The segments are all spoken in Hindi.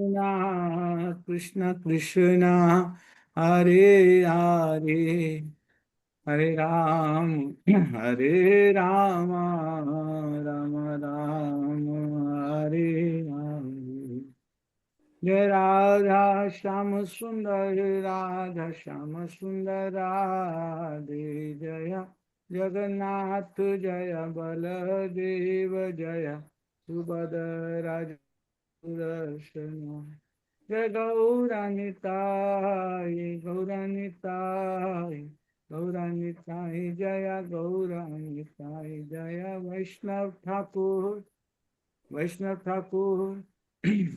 कृष्ण कृष्ण हरे हरे, हरे राम हरे राम, राम राम हरे हरे। जय राधा श्याम सुंदर, राधा श्याम सुंदर राधे, जय जगन्नाथ जय बलदेव, जय सुभद्रा दर्शन। जय गौरानिताय गौरानिताय, गौरानिताय जय गौरानिताय, जय वैष्णव ठाकुर, वैष्णव ठाकुर,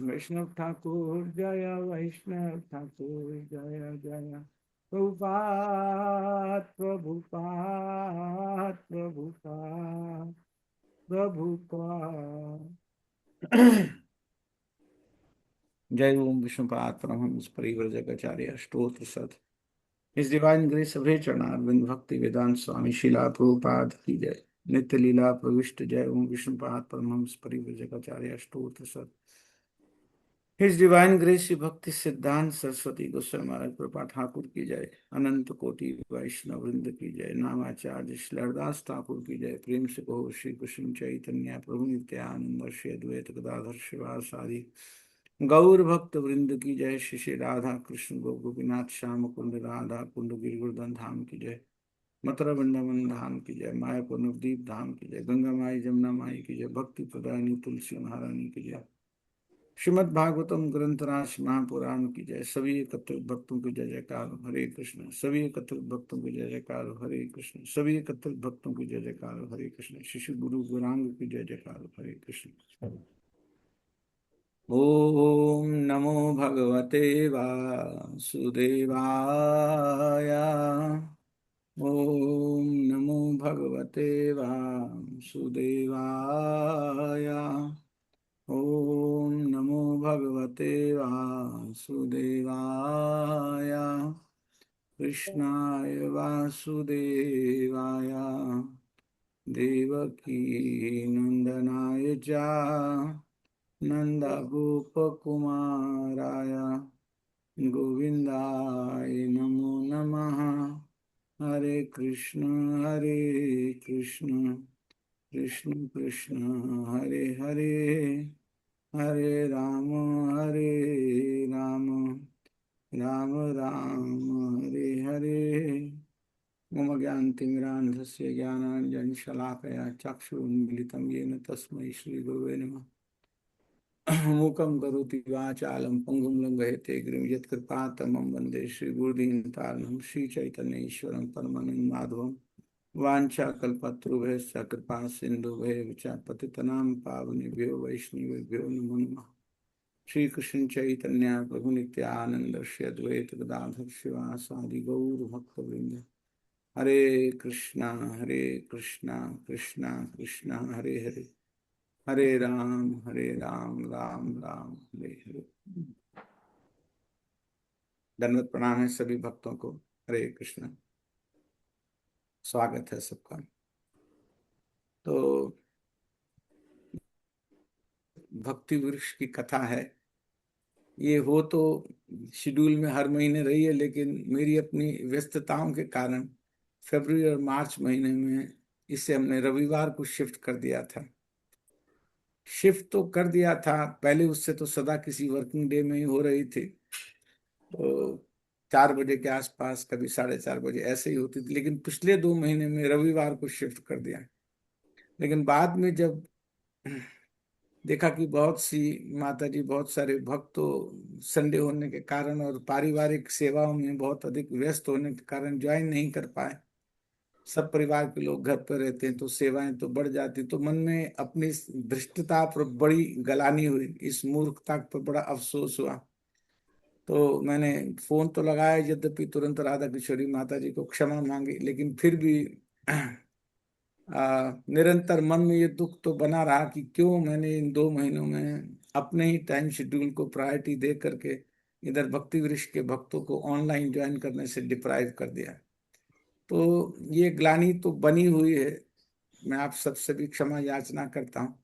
वैष्णव ठाकुर, जय वैष्णव ठाकुर, जय जय प्रभुपाद प्रभुपाद प्रभुपाद प्रभुपाद। जय ओम विष्णुपाद परमहंस परिव्रजकाचार्य स्तोत्र सद। इस डिवाइन ग्रेस सभे चरणारविंद भक्ति वेदांत स्वामी शिला प्रभुपाद की जय। नित्य लीला प्रविष्ट जय ओम विष्णुपाद परमहंस परिव्रजकाचार्य स्तोत्र सद। हिज डिवाइन ग्रेस श्री भक्ति सिद्धांत सरस्वती गोस्वामी महाराज कृपा ठाकुर की जय। अनंत कोटि वैष्णव वृंद की जय। नामाचार्य श्री हरदास ठाकुर की जय। प्रेम से कहो श्री कृष्ण चैतन्य प्रभु नित्यानंद श्री अद्वैत गदाधर शिवासादि गौर भक्त वृंद की जय। श्री श्री राधा कृष्ण गोपीनाथ श्याम कुंड राधा कुंड गिरिवर्धन धाम की जय। मथुरा वृंदावन धाम की जय। मायापुर नवदीप धाम की जय। गंगा माई जमुना माई की जय। भक्ति प्रदायिनी तुलसी महारानी की जय। श्रीमद् भागवतम ग्रंथराज महापुराण की जय। सभी एकत्रित भक्तों की जय जयकार हरे कृष्ण। सभी एकत्रित भक्तों की जय जयकार हरे कृष्ण। सभी एकत्रित भक्तों की जय जयकार हरे कृष्ण। शिशु गुरु गौरांग की जय जयकार हरे कृष्ण। ओम नमो भगवते वासुदेवाय। ओम नमो भगवते वासुदेवाय। ओम नमो भगवते वासुदेवाय। कृष्णाय वासुदेवाय, देवकी नंदनाय च नंदगोपकुमाराय गोविंदाय नमो नमः। हरे कृष्ण कृष्ण कृष्ण हरे हरे, हरे राम राम राम हरे हरे। मम ज्ञानतिमिरान्धस्य ज्ञानाञ्जनशलाकया चक्षुरुन्मीलितं येन तस्मै श्रीगुरुवे नमः। मूकं करोति वाचालं पङ्गुं लङ्घयते गिरिं यत्कृपातमं वन्दे श्रीगुरुदीनतारणं श्रीचैतन्येश्वरं परमानन्दं माधवं। वाञ्छाकल्पतरुभ्यश्च कृपा सिन्धुभ्यः च पतितनां पावनेभ्यो वैष्णवेभ्यो नमो नमः। श्री कृष्ण चैतन्य प्रभु नित्यानंद श्री अद्वैत गदाधर शिवासादि गौर भक्तवृंद। हरे कृष्णा कृष्णा कृष्णा हरे हरे, हरे राम राम राम हरे हरे। दंडवत प्रणाम है सभी भक्तों को। हरे कृष्णा, स्वागत है सबका। तो भक्ति वृक्ष की कथा है। ये हो तो शेड्यूल में हर महीने रही है, लेकिन मेरी अपनी व्यस्तताओं के कारण फरवरी और मार्च महीने में इसे हमने रविवार को शिफ्ट कर दिया था। शिफ्ट तो कर दिया था पहले, उससे तो सदा किसी वर्किंग डे में ही हो रही थी। तो 4 बजे के आसपास, कभी 4:30 बजे ऐसे ही होती थी, लेकिन पिछले 2 महीने में रविवार को शिफ्ट कर दिया। लेकिन बाद में जब देखा कि बहुत सी माता जी, बहुत सारे भक्त तो संडे होने के कारण और पारिवारिक सेवाओं में बहुत अधिक व्यस्त होने के कारण ज्वाइन नहीं कर पाए। सब परिवार के लोग घर पर रहते हैं तो सेवाएं तो बढ़ जाती, तो मन में अपनी इस धृष्टता पर बड़ी गलानी हुई, इस मूर्खता पर बड़ा अफसोस हुआ। तो मैंने फोन तो लगाया, यद्यपि तुरंत राधा किशोरी माता जी को क्षमा मांगी, लेकिन फिर भी निरंतर मन में ये दुख तो बना रहा कि क्यों मैंने इन 2 महीनों में अपने ही टाइम शेड्यूल को प्रायोरिटी दे करके इधर भक्ति वृक्ष के भक्तों को ऑनलाइन ज्वाइन करने से डिप्राइव कर दिया। तो ये ग्लानि तो बनी हुई है। मैं आप सबसे भी क्षमा याचना करता हूँ।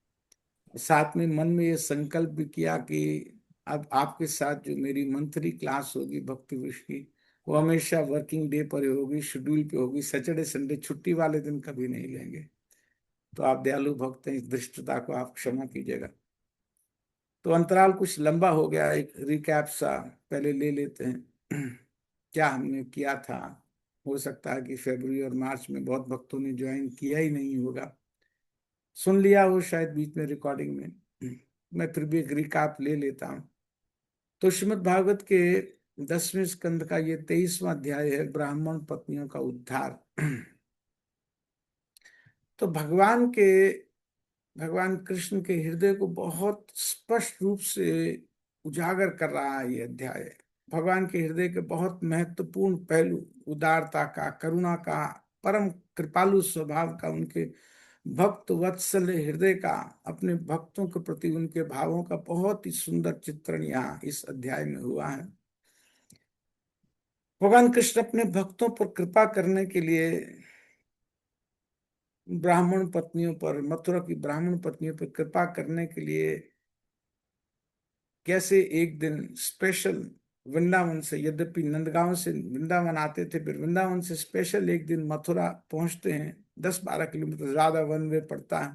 साथ में मन में ये संकल्प भी किया कि अब आपके साथ जो मेरी मंथली क्लास होगी भक्ति विश की, वो हमेशा वर्किंग डे पर होगी, शेड्यूल पे होगी। सैटरडे संडे छुट्टी वाले दिन कभी नहीं लेंगे। तो आप दयालु भक्त हैं, इस धृष्टता को आप क्षमा कीजिएगा। तो अंतराल कुछ लंबा हो गया, एक रिकैप सा पहले ले लेते हैं क्या हमने किया था। हो सकता है कि फरवरी और मार्च में बहुत भक्तों ने ज्वाइन किया ही नहीं होगा, सुन लिया हो शायद बीच में रिकॉर्डिंग में। मैं फिर भी एक रिकाप ले लेता हूँ। तो श्रीमद् भागवत के 10वें स्कंद का ये 23वां अध्याय है, ब्राह्मण पत्नियों का उद्धार। तो भगवान कृष्ण के हृदय को बहुत स्पष्ट रूप से उजागर कर रहा है ये अध्याय। भगवान के हृदय के बहुत महत्वपूर्ण पहलू, उदारता का, करुणा का, परम कृपालु स्वभाव का, उनके भक्त वत्सल हृदय का, अपने भक्तों के प्रति उनके भावों का बहुत ही सुंदर चित्रण यहाँ इस अध्याय में हुआ है। भगवान कृष्ण अपने भक्तों पर कृपा करने के लिए ब्राह्मण पत्नियों पर, मथुरा की ब्राह्मण पत्नियों पर कृपा करने के लिए कैसे एक दिन स्पेशल वृंदावन से, यद्यपि नंदगांव से वृंदावन आते थे, फिर वृंदावन से स्पेशल एक दिन मथुरा पहुंचते हैं। 10-12 किलोमीटर ज्यादा वन वे पड़ता है।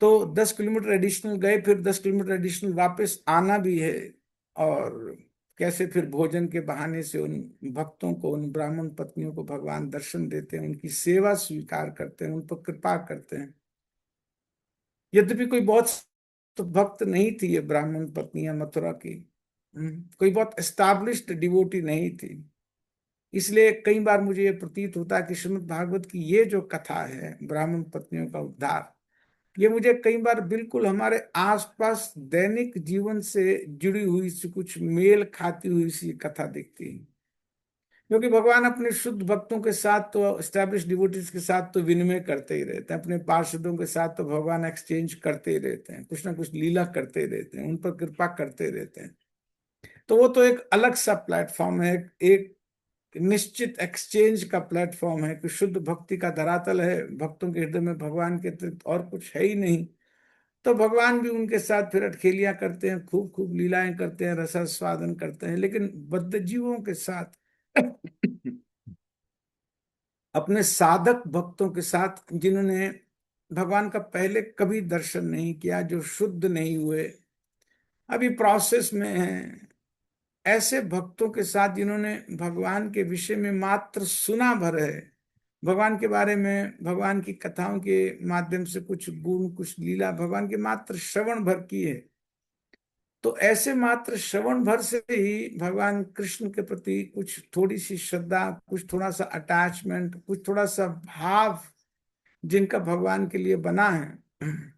तो 10 किलोमीटर एडिशनल गए, फिर 10 किलोमीटर एडिशनल वापस आना भी है। और कैसे फिर भोजन के बहाने से उन भक्तों को, उन ब्राह्मण पत्नियों को भगवान दर्शन देते हैं, उनकी सेवा स्वीकार करते हैं, उन पर कृपा करते हैं। यद्यपि कोई बहुत तो भक्त नहीं थी ये ब्राह्मण पत्नियां मथुरा की, कोई बहुत एस्टैब्लिश्ड डिवोटी नहीं थी। इसलिए कई बार मुझे ये प्रतीत होता है कि श्रीमद् भागवत की ये जो कथा है, ब्राह्मण पत्नियों का उद्धार, ये मुझे कई बार बिल्कुल हमारे आसपास दैनिक जीवन से जुड़ी हुई सी, कुछ मेल खाती हुई सी कथा दिखती है। क्योंकि भगवान अपने शुद्ध भक्तों के साथ तो, एस्टैब्लिश डिवोटीज के साथ तो विनिमय करते ही रहते हैं, अपने पार्षदों के साथ तो भगवान एक्सचेंज करते ही रहते हैं, कुछ ना कुछ लीला करते ही रहते हैं, उन पर कृपा करते रहते हैं। तो वो तो एक अलग सा प्लेटफॉर्म है, एक निश्चित एक्सचेंज का प्लेटफॉर्म है कि शुद्ध भक्ति का धरातल है, भक्तों के हृदय में भगवान के अतिरिक्त और कुछ है ही नहीं। तो भगवान भी उनके साथ फिर अटखेलियां करते हैं, खूब खूब लीलाएं करते हैं, रसास्वादन करते हैं। लेकिन बद्ध जीवों के साथ अपने साधक भक्तों के साथ, जिन्होंने भगवान का पहले कभी दर्शन नहीं किया, जो शुद्ध नहीं हुए, अभी प्रोसेस में हैं, ऐसे भक्तों के साथ जिन्होंने भगवान के विषय में मात्र सुना भर है, भगवान के बारे में, भगवान की कथाओं के माध्यम से कुछ गुण, कुछ लीला भगवान के मात्र श्रवण भर की है, तो ऐसे मात्र श्रवण भर से ही भगवान कृष्ण के प्रति कुछ थोड़ी सी श्रद्धा, कुछ थोड़ा सा अटैचमेंट, कुछ थोड़ा सा भाव जिनका भगवान के लिए बना है,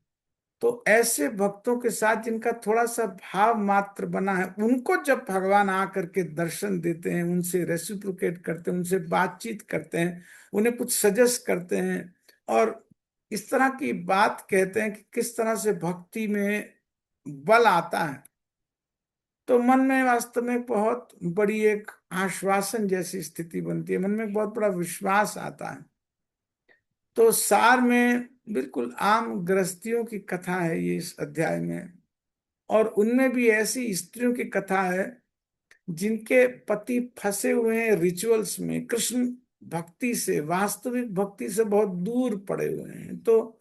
तो ऐसे भक्तों के साथ जिनका थोड़ा सा भाव मात्र बना है, उनको जब भगवान आकर के दर्शन देते हैं, उनसे रेसिप्रोकेट करते हैं, उनसे बातचीत करते हैं, उन्हें कुछ सजेस्ट करते हैं और इस तरह की बात कहते हैं कि किस तरह से भक्ति में बल आता है, तो मन में वास्तव में बहुत बड़ी एक आश्वासन जैसी स्थिति बनती है, मन में बहुत बड़ा विश्वास आता है। तो सार में बिल्कुल आम गृहस्थियों की कथा है ये इस अध्याय में, और उनमें भी ऐसी स्त्रियों की कथा है जिनके पति फंसे हुए हैं रिचुअल्स में, कृष्ण भक्ति से, वास्तविक भक्ति से बहुत दूर पड़े हुए हैं। तो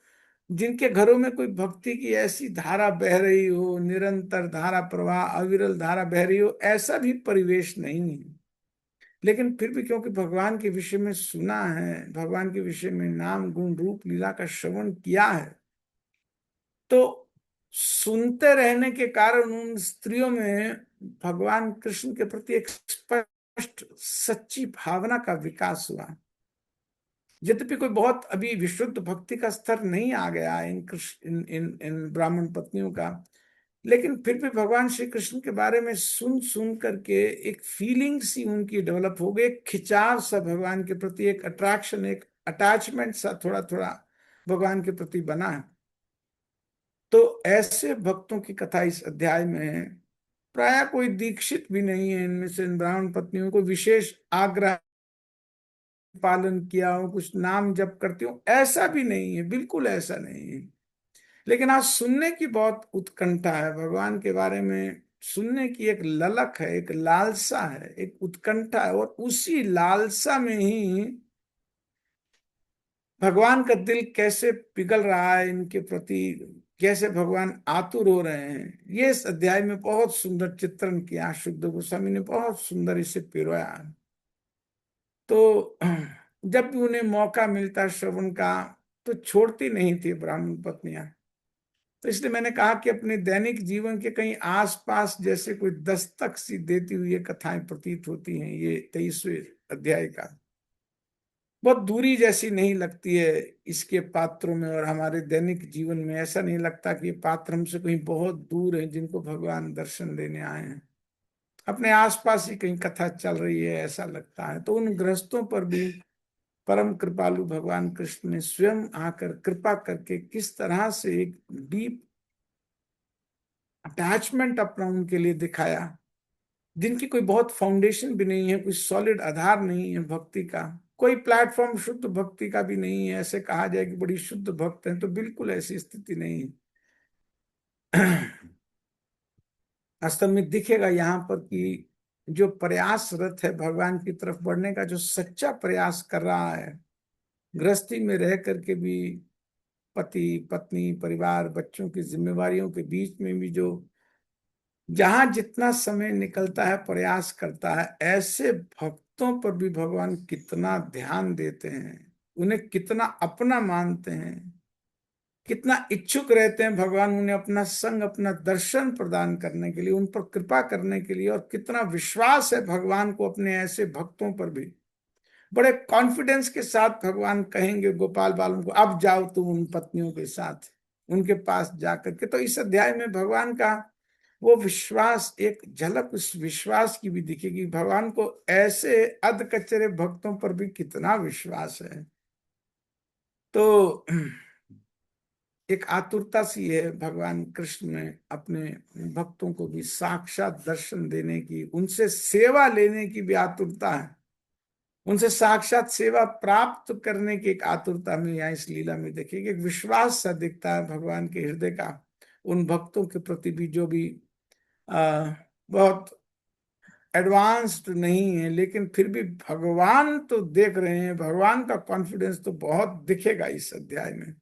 जिनके घरों में कोई भक्ति की ऐसी धारा बह रही हो, निरंतर धारा प्रवाह, अविरल धारा बह रही हो, ऐसा भी परिवेश नहीं है। लेकिन फिर भी क्योंकि भगवान के विषय में सुना है, भगवान के विषय में नाम गुण रूप लीला का श्रवण किया है, तो सुनते रहने के कारण उन स्त्रियों में भगवान कृष्ण के प्रति एक स्पष्ट सच्ची भावना का विकास हुआ। यद्यपि कोई बहुत अभी विशुद्ध भक्ति का स्तर नहीं आ गया इन कृष्ण इन इन इन ब्राह्मण पत्नियों का, लेकिन फिर भी भगवान श्री कृष्ण के बारे में सुन सुन करके एक फीलिंग सी उनकी डेवलप हो गई, एक खिंचाव सा भगवान के प्रति, एक अट्रैक्शन, एक अटैचमेंट सा थोड़ा थोड़ा भगवान के प्रति बना है। तो ऐसे भक्तों की कथा इस अध्याय में है। प्राय कोई दीक्षित भी नहीं है इनमें से, इन ब्राह्मण पत्नियों को विशेष आग्रह पालन किया हो, कुछ नाम जप करती हो, ऐसा भी नहीं है, बिल्कुल ऐसा नहीं है। लेकिन आज सुनने की बहुत उत्कंठा है, भगवान के बारे में सुनने की एक ललक है, एक लालसा है, एक उत्कंठा है, और उसी लालसा में ही भगवान का दिल कैसे पिघल रहा है इनके प्रति, कैसे भगवान आतुर हो रहे हैं, ये इस अध्याय में बहुत सुंदर चित्रण किया शुद्ध गोस्वामी ने, बहुत सुंदर इसे पिरोया। तो जब भी उन्हें मौका मिलता श्रवण का तो छोड़ती नहीं थी ब्राह्मण पत्नियां। तो इसलिए मैंने कहा कि अपने दैनिक जीवन के कहीं आसपास जैसे कोई दस्तक सी देती हुई ये कथाएं प्रतीत होती हैं। ये 23वें अध्याय का बहुत दूरी जैसी नहीं लगती है इसके पात्रों में, और हमारे दैनिक जीवन में ऐसा नहीं लगता कि ये पात्र हमसे कहीं बहुत दूर हैं जिनको भगवान दर्शन देने आए हैं। अपने आसपास ही कहीं कथा चल रही है ऐसा लगता है। तो उन गृहस्थों पर भी परम कृपालु भगवान कृष्ण ने स्वयं आकर कृपा करके किस तरह से एक डीप अटैचमेंट अपना उनके लिए दिखाया, जिनकी कोई बहुत फाउंडेशन भी नहीं है, कोई सॉलिड आधार नहीं है भक्ति का, कोई प्लेटफॉर्म शुद्ध भक्ति का भी नहीं है। ऐसे कहा जाए कि बड़ी शुद्ध भक्त है, तो बिल्कुल ऐसी स्थिति नहीं है। वास्तव में दिखेगा यहाँ पर कि जो प्रयासरत है भगवान की तरफ बढ़ने का, जो सच्चा प्रयास कर रहा है, गृहस्थी में रह करके भी पति पत्नी परिवार बच्चों की जिम्मेवारियों के बीच में भी जो जहां जितना समय निकलता है प्रयास करता है, ऐसे भक्तों पर भी भगवान कितना ध्यान देते हैं, उन्हें कितना अपना मानते हैं, कितना इच्छुक रहते हैं भगवान उन्हें अपना संग अपना दर्शन प्रदान करने के लिए, उन पर कृपा करने के लिए, और कितना विश्वास है भगवान को अपने ऐसे भक्तों पर भी। बड़े कॉन्फिडेंस के साथ भगवान कहेंगे गोपाल बालों को, अब जाओ तुम उन पत्नियों के साथ उनके पास जाकर के। तो इस अध्याय में भगवान का वो विश्वास, एक झलक उस विश्वास की भी दिखेगी। भगवान को ऐसे अधकचरे भक्तों पर भी कितना विश्वास है। तो एक आतुरता सी है भगवान कृष्ण में अपने भक्तों को भी साक्षात दर्शन देने की, उनसे सेवा लेने की भी आतुरता है, उनसे साक्षात सेवा प्राप्त करने की एक आतुरता में यहाँ इस लीला में देखिए। एक विश्वास सा दिखता है भगवान के हृदय का उन भक्तों के प्रति भी, जो भी बहुत एडवांस्ड नहीं है, लेकिन फिर भी भगवान तो देख रहे हैं, भगवान का कॉन्फिडेंस तो बहुत दिखेगा इस अध्याय में।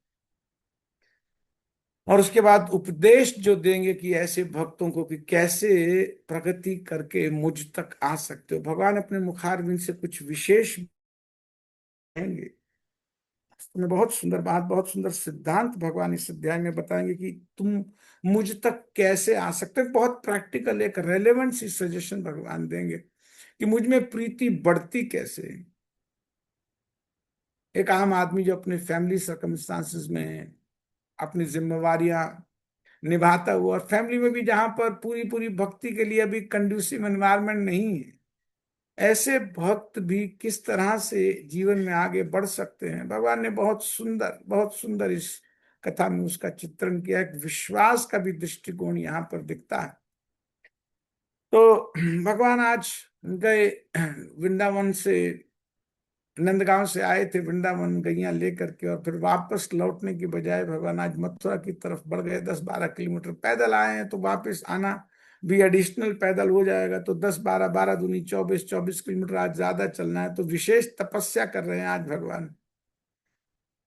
और उसके बाद उपदेश जो देंगे कि ऐसे भक्तों को कि कैसे प्रगति करके मुझ तक आ सकते हो, भगवान अपने मुखारविंद से कुछ विशेष कहेंगे। तुम्हें बहुत सुंदर बात, बहुत सुंदर सिद्धांत भगवान इस अध्याय में बताएंगे कि तुम मुझ तक कैसे आ सकते हो। बहुत प्रैक्टिकल एक रेलेवेंट सी सजेशन भगवान देंगे कि मुझ में प्रीति बढ़ती कैसे। एक आम आदमी जो अपने फैमिली सर्कमस्टांसेस में अपनी जिम्मेवारियां निभाता हुआ, और फैमिली में भी जहां पर पूरी पूरी भक्ति के लिए अभी कंड्यूसिव एनवायरनमेंट नहीं है, ऐसे भक्त भी किस तरह से जीवन में आगे बढ़ सकते हैं, भगवान ने बहुत सुंदर इस कथा में उसका चित्रण किया। एक विश्वास का भी दृष्टिकोण यहाँ पर दिखता है। तो भगवान आज गए वृंदावन से, नंदगांव से आए थे वृंदावन गैया लेकर के, और फिर वापस लौटने की बजाय भगवान आज मथुरा की तरफ बढ़ गए। 10-12 किलोमीटर पैदल आए हैं, तो वापस आना भी एडिशनल पैदल हो जाएगा, तो 10-12, 12 दूनी 24, 24 किलोमीटर आज ज्यादा चलना है। तो विशेष तपस्या कर रहे हैं आज भगवान।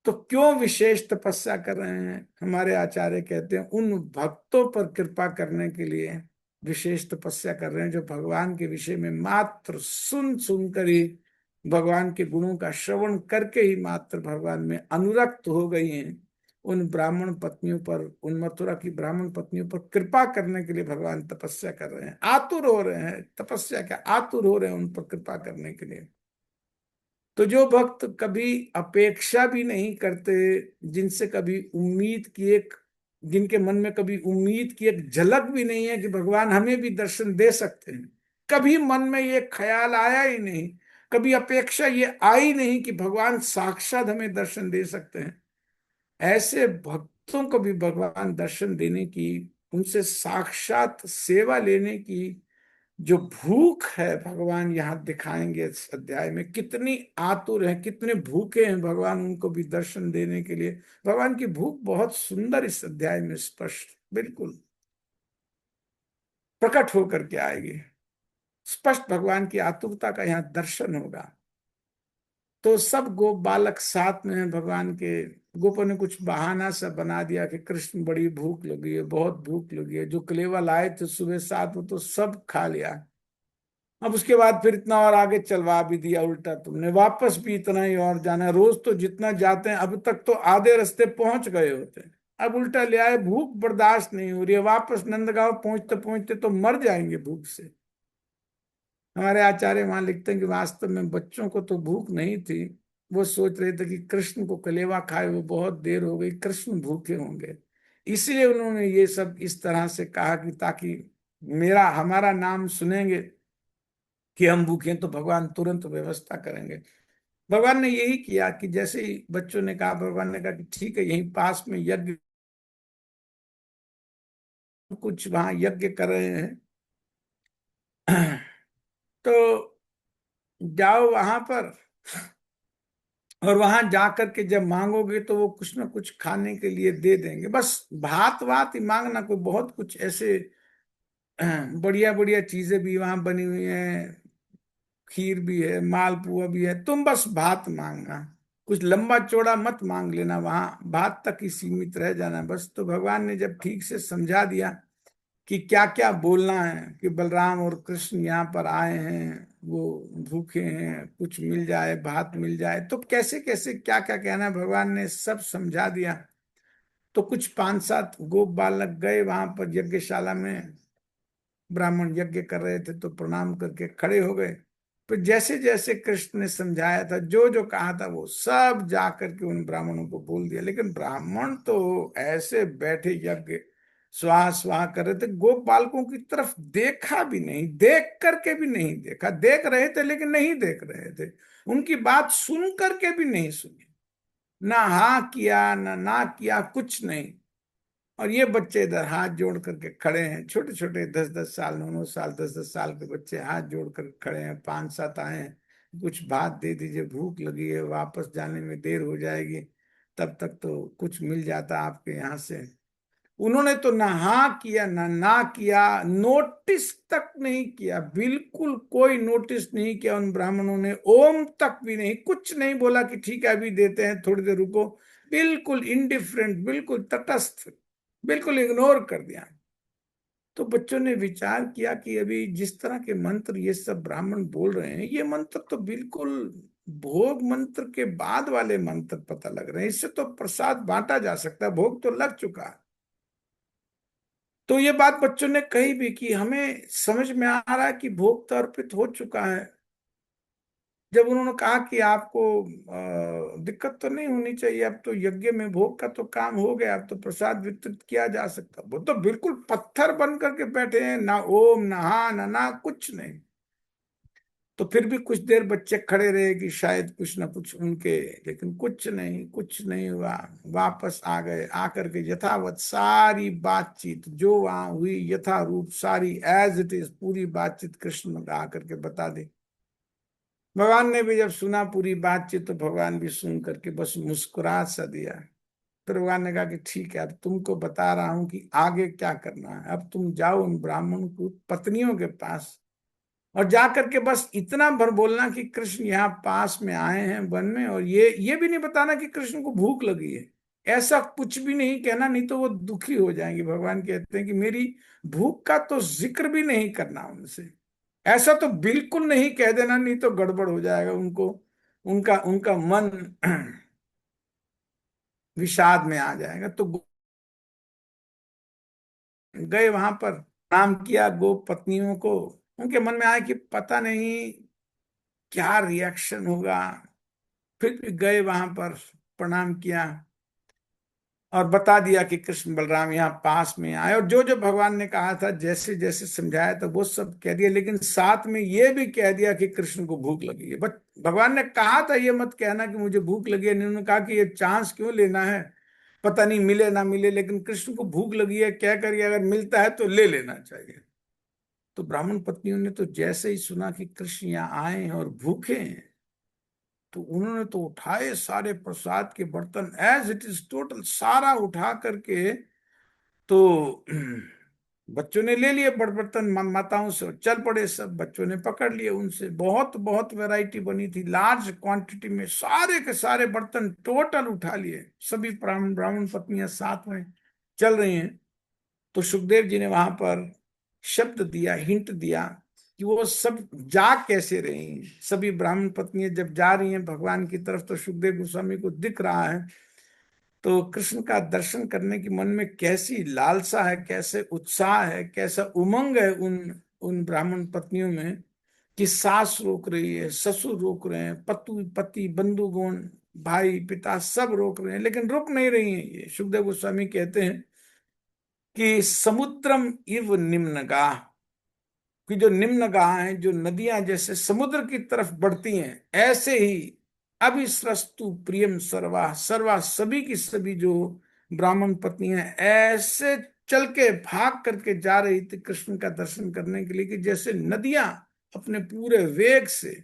तो क्यों विशेष तपस्या कर रहे हैं, हमारे आचार्य कहते हैं उन भक्तों पर कृपा करने के लिए विशेष तपस्या कर रहे हैं जो भगवान के विषय में मात्र सुन सुनकर ही, भगवान के गुणों का श्रवण करके ही मात्र भगवान में अनुरक्त हो गई हैं। उन ब्राह्मण पत्नियों पर, उन मथुरा की ब्राह्मण पत्नियों पर कृपा करने के लिए भगवान तपस्या कर रहे हैं, आतुर हो रहे हैं। तपस्या क्या, आतुर हो रहे हैं उन पर कृपा करने के लिए। तो जो भक्त कभी अपेक्षा भी नहीं करते, जिनसे कभी उम्मीद की एक, जिनके मन में कभी उम्मीद की एक झलक भी नहीं है कि भगवान हमें भी दर्शन दे सकते हैं, कभी मन में ये ख्याल आया ही नहीं, कभी अपेक्षा ये आई नहीं कि भगवान साक्षात हमें दर्शन दे सकते हैं, ऐसे भक्तों को भी भगवान दर्शन देने की, उनसे साक्षात सेवा लेने की जो भूख है भगवान यहाँ दिखाएंगे। इस अध्याय में कितनी आतुर है, कितने भूखे हैं भगवान उनको भी दर्शन देने के लिए। भगवान की भूख बहुत सुंदर इस अध्याय में स्पष्ट, बिल्कुल। प्रकट होकर के आएगी। स्पष्ट भगवान की आतुरता का यहाँ दर्शन होगा। तो सब गोप बालक साथ में हैं भगवान के। गोपों ने कुछ बहाना सा बना दिया कि कृष्ण बड़ी भूख लगी है, बहुत भूख लगी है, जो कलेवा लाए थे सुबह 7 वो तो सब खा लिया। अब उसके बाद फिर इतना और आगे चलवा भी दिया उल्टा, तुमने वापस भी इतना ही और जाना है। रोज तो जितना जाते हैं, अब तक तो आधे रास्ते पहुंच गए होते हैं, अब उल्टा ले आए। भूख बर्दाश्त नहीं हो रही है, वापस नंदगांव पहुंचते पहुंचते तो मर जाएंगे भूख से। हमारे आचार्य वहां लिखते हैं कि वास्तव में बच्चों को तो भूख नहीं थी, वो सोच रहे थे कि कृष्ण को कलेवा खाए वो बहुत देर हो गई, कृष्ण भूखे होंगे, इसलिए उन्होंने ये सब इस तरह से कहा कि ताकि मेरा हमारा नाम सुनेंगे कि हम भूखे हैं तो भगवान तुरंत व्यवस्था करेंगे। भगवान ने यही किया कि जैसे ही बच्चों ने कहा, भगवान ने कहा कि ठीक है, यहीं पास में यज्ञ, कुछ वहां यज्ञ कर रहे हैं तो जाओ वहां पर, और वहां जाकर के जब मांगोगे तो वो कुछ ना कुछ खाने के लिए दे देंगे। बस भात वात ही मांगना, कोई बहुत कुछ ऐसे बढ़िया बढ़िया चीजें भी वहां बनी हुई हैं, खीर भी है, मालपुआ भी है, तुम बस भात मांगना, कुछ लंबा चौड़ा मत मांग लेना, वहां भात तक ही सीमित रह जाना बस। तो भगवान ने जब ठीक से समझा दिया कि क्या क्या बोलना है, कि बलराम और कृष्ण यहाँ पर आए हैं, वो भूखे हैं, कुछ मिल जाए, भात मिल जाए, तो कैसे कैसे क्या क्या कहना है, भगवान ने सब समझा दिया। तो कुछ 5-7 गोप बालक गए वहां पर यज्ञशाला में, ब्राह्मण यज्ञ कर रहे थे, तो प्रणाम करके खड़े हो गए। फिर जैसे जैसे कृष्ण ने समझाया था, जो जो कहा था वो सब जा करके उन ब्राह्मणों को बोल दिया। लेकिन ब्राह्मण तो ऐसे बैठे यज्ञ स्वाहा स्वाहा कर रहे थे, गोप बालकों की तरफ देखा भी नहीं, देख करके भी नहीं देखा, देख रहे थे लेकिन नहीं देख रहे थे, उनकी बात सुन करके भी नहीं सुनी, ना हाँ किया ना किया, कुछ नहीं। और ये बच्चे इधर हाथ जोड़ करके खड़े हैं, छोटे छोटे 10-10 साल, 9-9 साल, 10-10 साल के बच्चे हाथ जोड़ कर खड़े हैं। 5-7 आए हैं, कुछ भात दे दीजिए, भूख लगी है, वापस जाने में देर हो जाएगी, तब तक तो कुछ मिल जाता आपके यहाँ से। उन्होंने तो ना हाँ किया ना किया, नोटिस तक नहीं किया, बिल्कुल कोई नोटिस नहीं किया उन ब्राह्मणों ने, ओम तक भी नहीं, कुछ नहीं बोला कि ठीक है अभी देते हैं, थोड़ी देर रुको, बिल्कुल इंडिफरेंट, बिल्कुल तटस्थ, बिल्कुल इग्नोर कर दिया। तो बच्चों ने विचार किया कि अभी जिस तरह के मंत्र ये सब ब्राह्मण बोल रहे हैं, ये मंत्र तो बिल्कुल भोग मंत्र के बाद वाले मंत्र पता लग रहे हैं, इससे तो प्रसाद बांटा जा सकता है, भोग तो लग चुका है। तो ये बात बच्चों ने कही भी कि हमें समझ में आ रहा है कि भोग तो अर्पित हो चुका है। जब उन्होंने कहा कि आपको दिक्कत तो नहीं होनी चाहिए, अब तो यज्ञ में भोग का तो काम हो गया, अब तो प्रसाद वितरित किया जा सकता, वो तो बिल्कुल पत्थर बन करके बैठे हैं, ना ओम ना हा ना कुछ नहीं। तो फिर भी कुछ देर बच्चे खड़े रहे कि शायद कुछ ना कुछ उनके, लेकिन कुछ नहीं, कुछ नहीं हुआ। वापस आ गए, आकर के यथावत सारी बातचीत जो वहां हुई यथारूप सारी एज इट इज पूरी बातचीत कृष्ण ने आकर के बता दी। भगवान ने भी जब सुना पूरी बातचीत तो भगवान भी सुन करके बस मुस्कुरा सा दिया। फिर भगवान ने कहा कि ठीक है, अब तुमको बता रहा हूं कि आगे क्या करना है। अब तुम जाओ उन ब्राह्मण को पत्नियों के पास, और जाकर के बस इतना भर बोलना कि कृष्ण यहाँ पास में आए हैं वन में, और ये भी नहीं बताना कि कृष्ण को भूख लगी है, ऐसा कुछ भी नहीं कहना, नहीं तो वो दुखी हो जाएंगे। भगवान कहते हैं कि मेरी भूख का तो जिक्र भी नहीं करना उनसे, ऐसा तो बिल्कुल नहीं कह देना, नहीं तो गड़बड़ हो जाएगा उनको, उनका उनका मन विषाद में आ जाएगा। तो गए वहां पर, नाम किया गोप पत्नियों को, उनके मन में आया कि पता नहीं क्या रिएक्शन होगा। फिर भी गए वहां पर, प्रणाम किया और बता दिया कि कृष्ण बलराम यहाँ पास में आए, और जो जो भगवान ने कहा था, जैसे जैसे समझाया था वो सब कह दिया, लेकिन साथ में ये भी कह दिया कि कृष्ण को भूख लगी है। बट भगवान ने कहा था ये मत कहना कि मुझे भूख लगी है, उन्होंने कहा कि ये चांस क्यों लेना है, पता नहीं मिले ना मिले, लेकिन कृष्ण को भूख लगी है कह कर अगर मिलता है तो ले लेना चाहिए। तो ब्राह्मण पत्नियों ने तो जैसे ही सुना कि कृष्ण यहाँ आए हैं और भूखे हैं, तो उन्होंने तो उठाए सारे प्रसाद के बर्तन, एज इट इज टोटल सारा उठा करके, तो बच्चों ने ले लिए बड़ बर्तन माताओं से, चल पड़े सब, बच्चों ने पकड़ लिए उनसे, बहुत बहुत वैरायटी बनी थी, लार्ज क्वांटिटी में सारे के सारे बर्तन टोटल उठा लिए। सभी ब्राह्मण ब्राह्मण पत्नियां साथ में चल रही हैं। तो सुखदेव जी ने वहां पर शब्द दिया, हिंट दिया कि वो सब जा कैसे रही हैं। सभी ब्राह्मण पत्नियां जब जा रही हैं भगवान की तरफ, तो सुखदेव गोस्वामी को दिख रहा है, तो कृष्ण का दर्शन करने की मन में कैसी लालसा है, कैसे उत्साह है, कैसा उमंग है उन उन ब्राह्मण पत्नियों में, कि सास रोक रही है, ससुर रोक रहे हैं, पति पति बंधुगण भाई पिता सब रोक रहे हैं, लेकिन रुक नहीं रही हैं। ये सुखदेव गोस्वामी कहते हैं कि समुद्रम इव निम्नगाह, कि जो निम्नगाह हैं, जो नदियां जैसे समुद्र की तरफ बढ़ती हैं, ऐसे ही अभिस्रस्तु प्रियम सर्वा सर्वा, सभी की सभी जो ब्राह्मण पत्नियां ऐसे चल के भाग करके जा रही थी कृष्ण का दर्शन करने के लिए, कि जैसे नदियां अपने पूरे वेग से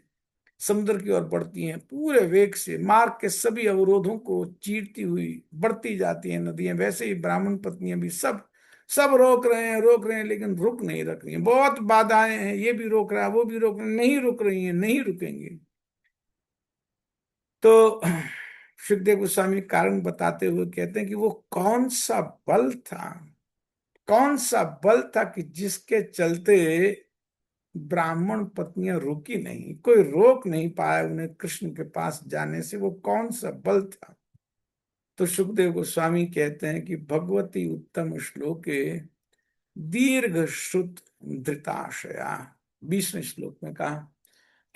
समुद्र की ओर बढ़ती हैं, पूरे वेग से मार्ग के सभी अवरोधों को चीरती हुई बढ़ती जाती हैं नदियां, वैसे ही ब्राह्मण पत्नियां भी सब सब रोक रहे हैं, लेकिन रुक नहीं रख रही हैं। बहुत बाधाएं हैं, ये भी रोक रहा है, वो भी रोक रहा है, नहीं रुक रही हैं, नहीं रुकेंगे। तो सुखदेव गोस्वामी कारण बताते हुए कहते हैं कि वो कौन सा बल था, कौन सा बल था कि जिसके चलते ब्राह्मण पत्नियां रुकी नहीं, कोई रोक नहीं पाया उन्हें कृष्ण के पास जाने से। वो कौन सा बल था? तो सुखदेव गोस्वामी कहते हैं कि भगवती उत्तम श्लोके दीर्घ श्रुत धृताशया, 20वें श्लोक में कहा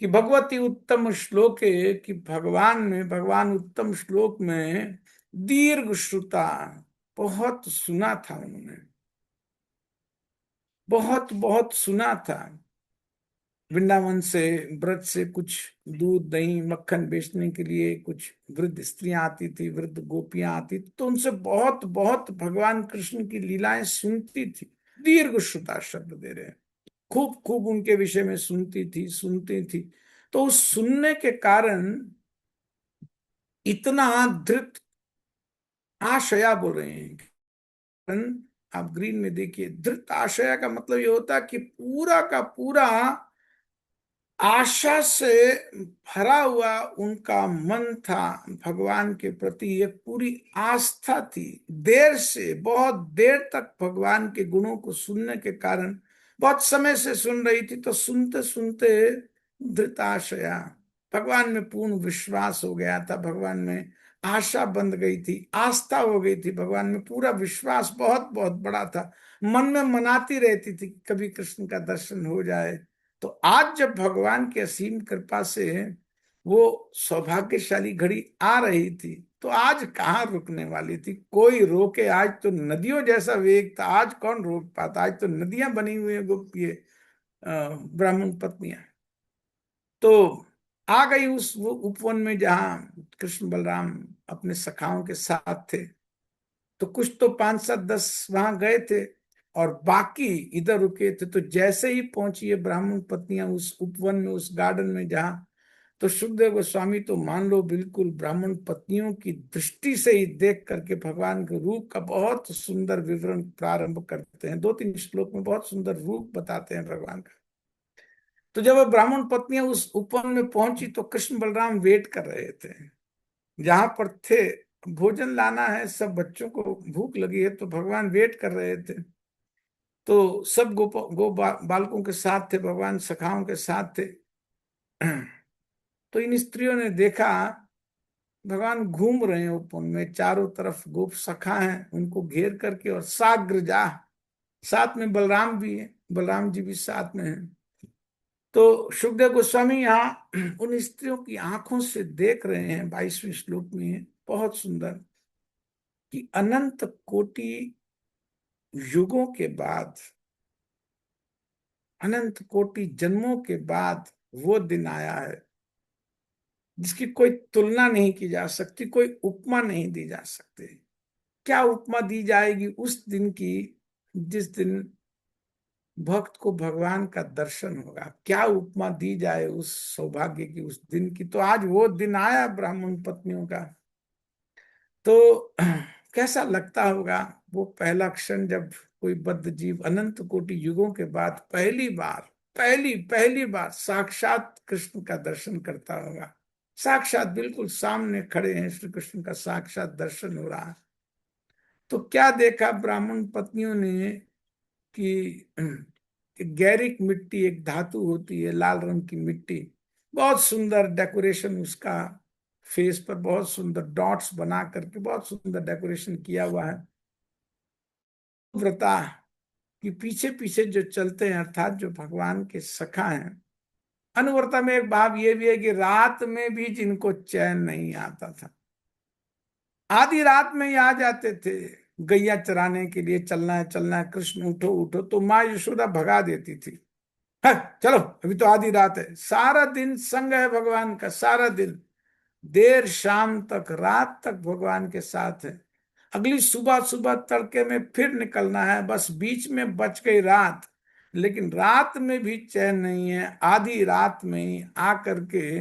कि भगवती उत्तम श्लोके, कि भगवान में, भगवान उत्तम श्लोक में दीर्घ श्रुता, बहुत सुना था उन्होंने, बहुत बहुत सुना था। वृंदावन से, ब्रज से कुछ दूध दही मक्खन बेचने के लिए कुछ वृद्ध स्त्रियां आती थी, वृद्ध गोपियां आती थी, तो उनसे बहुत बहुत भगवान कृष्ण की लीलाएं सुनती थी। दीर्घ श्रुता शब्द दे रहे हैं, खूब खूब उनके विषय में सुनती थी, सुनती थी। तो उस सुनने के कारण इतना धृत आशया बोल रहे हैं। आप ग्रीन में देखिए, धृत आशया का मतलब ये होता है कि पूरा का पूरा आशा से भरा हुआ उनका मन था भगवान के प्रति, एक पूरी आस्था थी। देर से, बहुत देर तक भगवान के गुणों को सुनने के कारण, बहुत समय से सुन रही थी, तो सुनते सुनते धृताशया, भगवान में पूर्ण विश्वास हो गया था, भगवान में आशा बंध गई थी, आस्था हो गई थी, भगवान में पूरा विश्वास बहुत बहुत बड़ा था। मन में मनाती रहती थी कि कभी कृष्ण का दर्शन हो जाए। तो आज जब भगवान की असीम कृपा से वो सौभाग्यशाली घड़ी आ रही थी, तो आज कहाँ रुकने वाली थी? कोई रोके? आज तो नदियों जैसा वेग था, आज कौन रोक पाता? आज तो नदियां बनी हुई है गुप्त ये ब्राह्मण पत्नियां। तो आ गई उस वो उपवन में जहाँ कृष्ण बलराम अपने सखाओं के साथ थे। तो कुछ तो 5 7 10 वहां गए थे, और बाकी इधर रुके थे। तो जैसे ही पहुंची ये ब्राह्मण पत्नियां उस उपवन में, उस गार्डन में जहाँ, तो सुखदेव गोस्वामी तो मान लो बिल्कुल ब्राह्मण पत्नियों की दृष्टि से ही देख करके भगवान के रूप का बहुत सुंदर विवरण प्रारंभ करते हैं। 2 3 श्लोक में बहुत सुंदर रूप बताते हैं भगवान का। तो जब वो ब्राह्मण पत्नियां उस उपवन में पहुंची, तो कृष्ण बलराम वेट कर रहे थे जहां पर थे। भोजन लाना है, सब बच्चों को भूख लगी है, तो भगवान वेट कर रहे थे। तो सब बालकों के साथ थे, भगवान सखाओं के साथ थे। तो इन स्त्रियों ने देखा भगवान घूम रहे हैं उपवन में, चारों तरफ गोप सखा हैं उनको घेर करके, और साग्रजा, साथ में बलराम भी है, बलराम जी भी साथ में हैं। तो सुखदेव गोस्वामी यहाँ उन स्त्रियों की आंखों से देख रहे हैं, 22वें श्लोक में बहुत सुंदर, कि अनंत कोटि युगों के बाद, अनंत कोटि जन्मों के बाद वो दिन आया है जिसकी कोई तुलना नहीं की जा सकती, कोई उपमा नहीं दी जा सकती। क्या उपमा दी जाएगी उस दिन की जिस दिन भक्त को भगवान का दर्शन होगा? क्या उपमा दी जाए उस सौभाग्य की, उस दिन की? तो आज वो दिन आया ब्राह्मण पत्नियों का। तो कैसा लगता होगा वो पहला क्षण जब कोई बद्ध जीव अनंत कोटि युगों के बाद पहली बार साक्षात कृष्ण का दर्शन करता होगा। साक्षात बिल्कुल सामने खड़े हैं, श्री कृष्ण का साक्षात दर्शन हो रहा है। तो क्या देखा ब्राह्मण पत्नियों ने कि गैरिक मिट्टी एक धातु होती है, लाल रंग की मिट्टी, बहुत सुंदर डेकोरेशन उसका, फेस पर बहुत सुंदर डॉट्स बना करके बहुत सुंदर डेकोरेशन किया हुआ है। व्रता कि पीछे पीछे जो चलते हैं, अर्थात जो भगवान के सखा हैं। अनुव्रता में एक भाव ये भी है कि रात में भी जिनको चैन नहीं आता था, आधी रात में ही आ जाते थे गैया चराने के लिए, चलना है चलना है, कृष्ण उठो उठो, तो माँ यशोदा भगा देती थी। है, चलो अभी तो आधी रात है। सारा दिन संग है भगवान का, सारा दिन देर शाम तक, रात तक भगवान के साथ है। अगली सुबह सुबह तड़के में फिर निकलना है, बस बीच में बच गई रात, लेकिन रात में भी चैन नहीं है। आधी रात में ही आकर के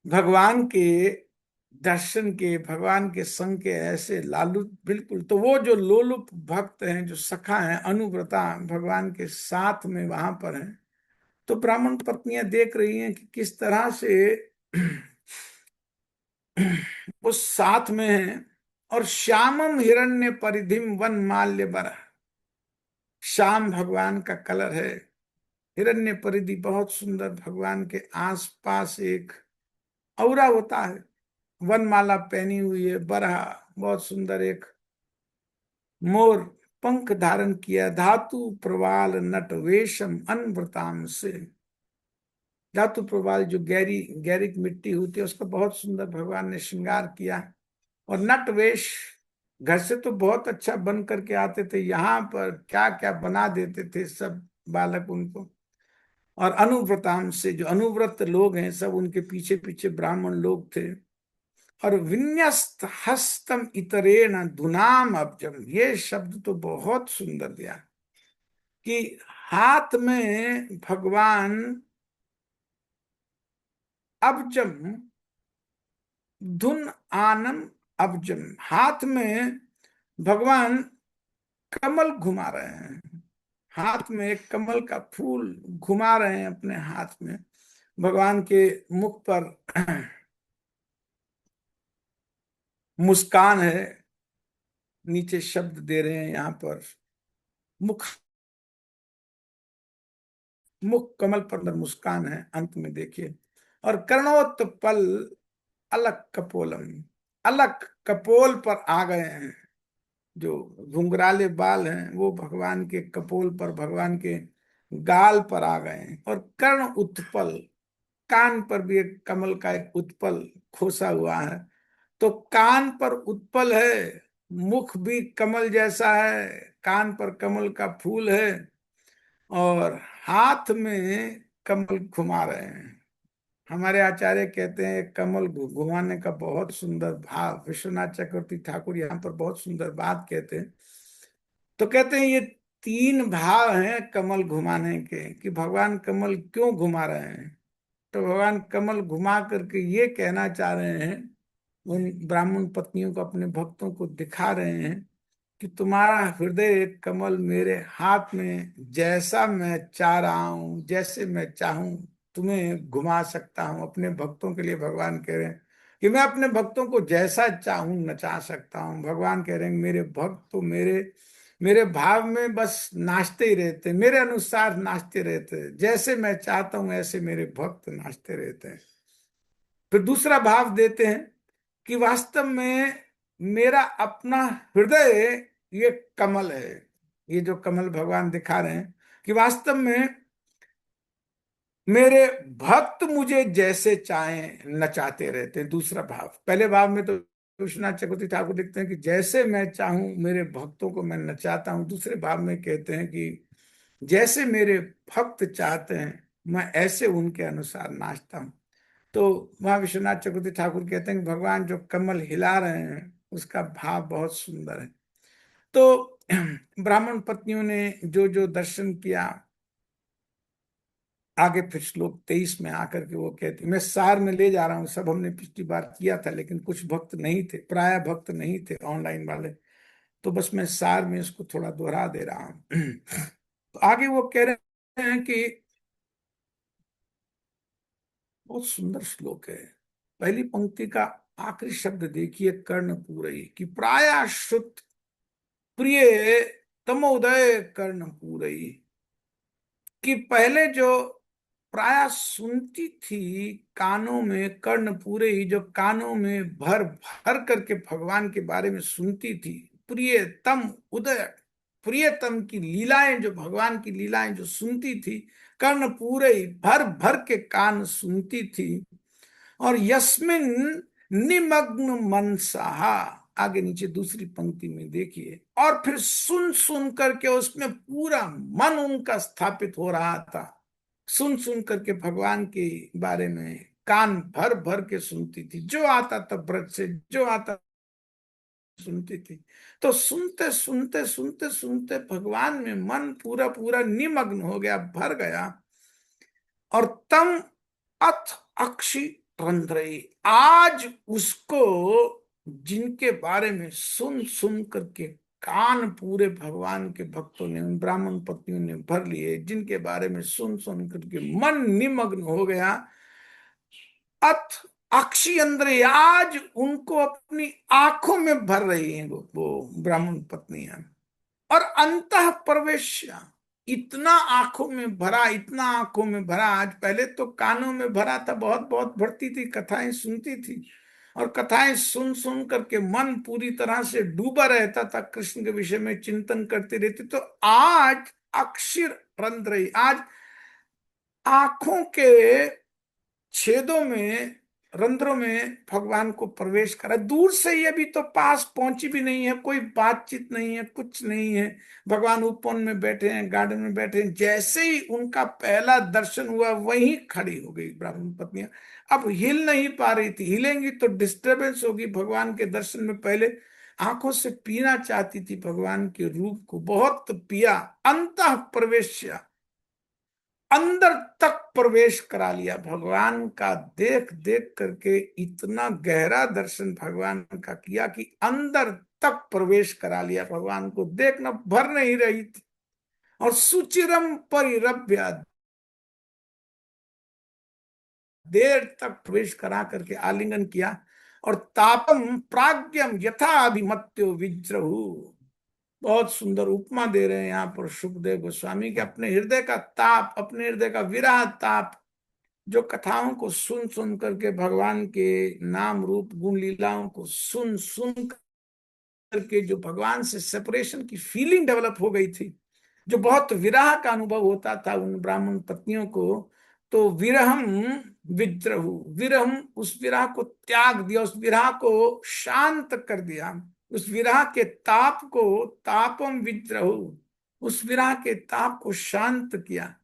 भगवान के दर्शन के, भगवान के संग के ऐसे लालू, बिल्कुल। तो वो जो लोलुप भक्त हैं, जो सखा हैं, अनुव्रता, भगवान के साथ में वहां पर हैं। तो ब्राह्मण पत्नियां देख रही हैं कि किस तरह से वो साथ में है। और श्यामम हिरण्य परिधिम वन माल्य बर, श्याम भगवान का कलर है, हिरण्य परिधि बहुत सुंदर, भगवान के आसपास एक औरा होता है, वनमाला पहनी हुई है, बरहा बहुत सुंदर, एक मोर पंख धारण किया, धातु प्रवाल नट वेशम अनवृताम से, धातु प्रवाल जो गैरिक मिट्टी होती है उसका बहुत सुंदर भगवान ने श्रृंगार किया। और नट वेश, घर से तो बहुत अच्छा बन करके आते थे, यहाँ पर क्या क्या बना देते थे सब बालक उनको। और अनुव्रताम से, जो अनुव्रत लोग हैं सब उनके पीछे पीछे ब्राह्मण लोग थे। और विन्यस्त हस्तम इतरेण धुनाम अब्जम, ये शब्द तो बहुत सुंदर दिया कि हाथ में भगवान अब्जम, धुन आनम अब्जम, हाथ में भगवान कमल घुमा रहे हैं, हाथ में एक कमल का फूल घुमा रहे हैं अपने हाथ में। भगवान के मुख पर मुस्कान है, नीचे शब्द दे रहे हैं यहाँ पर, मुख, मुख कमल पर अंदर मुस्कान है, अंत में देखिए। और कर्णोत्पल अलक कपोलम, अलक कपोल पर आ गए हैं, जो घुंघराले बाल हैं वो भगवान के कपोल पर, भगवान के गाल पर आ गए हैं। और कर्ण उत्पल, कान पर भी एक कमल का एक उत्पल खोसा हुआ है। तो कान पर उत्पल है, मुख भी कमल जैसा है, कान पर कमल का फूल है, और हाथ में कमल घुमा रहे हैं। हमारे आचार्य कहते हैं कमल घुमाने का बहुत सुंदर भाव, विश्वनाथ चक्रवर्ती ठाकुर यहाँ पर बहुत सुंदर बात कहते हैं। तो कहते हैं ये तीन भाव हैं कमल घुमाने के, कि भगवान कमल क्यों घुमा रहे हैं। तो भगवान कमल घुमा करके ये कहना चाह रहे हैं, उन ब्राह्मण पत्नियों को, अपने भक्तों को दिखा रहे हैं कि तुम्हारा हृदय एक कमल मेरे हाथ में, जैसा मैं चाह रहा हूं, जैसे मैं चाहूं तुम्हें घुमा सकता हूं। अपने भक्तों के लिए भगवान कह रहे हैं कि मैं अपने भक्तों को जैसा चाहूं नचा सकता हूं। भगवान कह रहे हैं मेरे भक्त तो मेरे मेरे भाव में बस नाचते ही रहते, मेरे अनुसार नाचते रहते, जैसे मैं चाहता हूं ऐसे मेरे भक्त नाचते रहते हैं। फिर दूसरा भाव देते हैं कि वास्तव में मेरा अपना हृदय ये कमल है। ये जो कमल भगवान दिखा रहे हैं कि वास्तव में मेरे भक्त मुझे जैसे चाहें नचाते रहते हैं। दूसरा भाव, पहले भाव में तो विश्वनाथ चक्रवर्ती ठाकुर लिखते हैं कि जैसे मैं चाहूं मेरे भक्तों को मैं नचाता हूं। दूसरे भाव में कहते हैं कि जैसे मेरे भक्त चाहते हैं मैं ऐसे उनके अनुसार नाचता हूं। तो वहां विश्वनाथ चक्रवर्ती ठाकुर कहते हैं कि भगवान जो कमल हिला रहे हैं उसका भाव बहुत सुंदर है। तो ब्राह्मण पत्नियों ने जो जो दर्शन किया, आगे फिर श्लोक 23 में आकर के वो कहती, मैं सार में ले जा रहा हूं, सब हमने पिछली बार किया था लेकिन कुछ भक्त नहीं थे, प्राय भक्त नहीं थे ऑनलाइन वाले। तो बस मैं सार में इसको थोड़ा दोहरा दे रहा हूं। तो आगे वो कह रहे हैं कि बहुत सुंदर श्लोक है। पहली पंक्ति का आखिरी शब्द देखिए, कर्णपूरई, कि प्राय श्रुत प्रिय तमोदय कर्णपूरई, कि पहले जो प्राय सुनती थी कानों में, कर्णपूरे ही, जो कानों में भर भर करके भगवान के बारे में सुनती थी, प्रियतम उदय, प्रियतम की लीलाएं, जो भगवान की लीलाएं जो सुनती थी, कर्णपूरे ही, भर भर के कान सुनती थी, और यस्मिन निमग्न मनसा, आगे नीचे दूसरी पंक्ति में देखिए, और फिर सुन सुन करके उसमें पूरा मन उनका स्थापित हो रहा था। सुन सुन करके भगवान के बारे में कान भर भर के सुनती थी, जो आता था ब्रज से, जो आता सुनती थी। तो सुनते सुनते सुनते सुनते भगवान में मन पूरा पूरा निमग्न हो गया, भर गया। और तम अथ अक्षी रंध्रई, आज उसको, जिनके बारे में सुन सुन करके कान पूरे भगवान के भक्तों ने, उन ब्राह्मण पत्नियों ने भर लिए, जिनके बारे में सुन सुन करके मन निमग्न हो गया, अथ अक्षी अंद्रे, आज उनको अपनी आंखों में भर रही हैं वो ब्राह्मण पत्नियां। और अंतः प्रवेश, इतना आंखों में भरा, इतना आंखों में भरा, आज पहले तो कानों में भरा था, बहुत बहुत भरती थी, कथाएं सुनती थी, और कथाएं सुन सुन करके मन पूरी तरह से डूबा रहता था, कृष्ण के विषय में चिंतन करती रहती। तो आज अक्षर रंध्र, आज आंखों के छेदों में, रंध्रों में भगवान को प्रवेश करा। दूर से ही, अभी तो पास पहुंची भी नहीं है, कोई बातचीत नहीं है, कुछ नहीं है, भगवान उपवन में बैठे हैं, गार्डन में बैठे हैं। जैसे ही उनका पहला दर्शन हुआ, वहीं खड़ी हो गई ब्राह्मण पत्नियां। अब हिल नहीं पा रही थी, हिलेंगी तो डिस्टरबेंस होगी भगवान के दर्शन में। पहले आंखों से पीना चाहती थी भगवान के रूप को, बहुत पिया, अंतः प्रवेश, अंदर तक प्रवेश करा लिया भगवान का। देख देख करके इतना गहरा दर्शन भगवान का किया कि अंदर तक प्रवेश करा लिया, भगवान को देखना भर नहीं रही थी। और सुचिरम परिरभ्य, देर तक प्रवेश करा करके आलिंगन किया। और तापम प्राज्ञम यथा अभिमत्यो विज्रहु, बहुत सुंदर उपमा दे रहे हैं यहाँ पर सुखदेव गोस्वामी के, अपने हृदय का ताप, अपने हृदय का विरह ताप, जो कथाओं को सुन सुन करके, भगवान के नाम रूप गुण लीलाओं को सुन सुन करके, जो भगवान से सेपरेशन की फीलिंग डेवलप हो गई थी, जो बहुत विरह का अनुभव होता था उन ब्राह्मण पत्नियों को, तो विरहम विद्रहु, विरहम, उस विरह को त्याग दिया, उस विरह को शांत कर दिया, उस विरह के ताप को, तापम विद्रहु, उस विरह के ताप को शांत किया।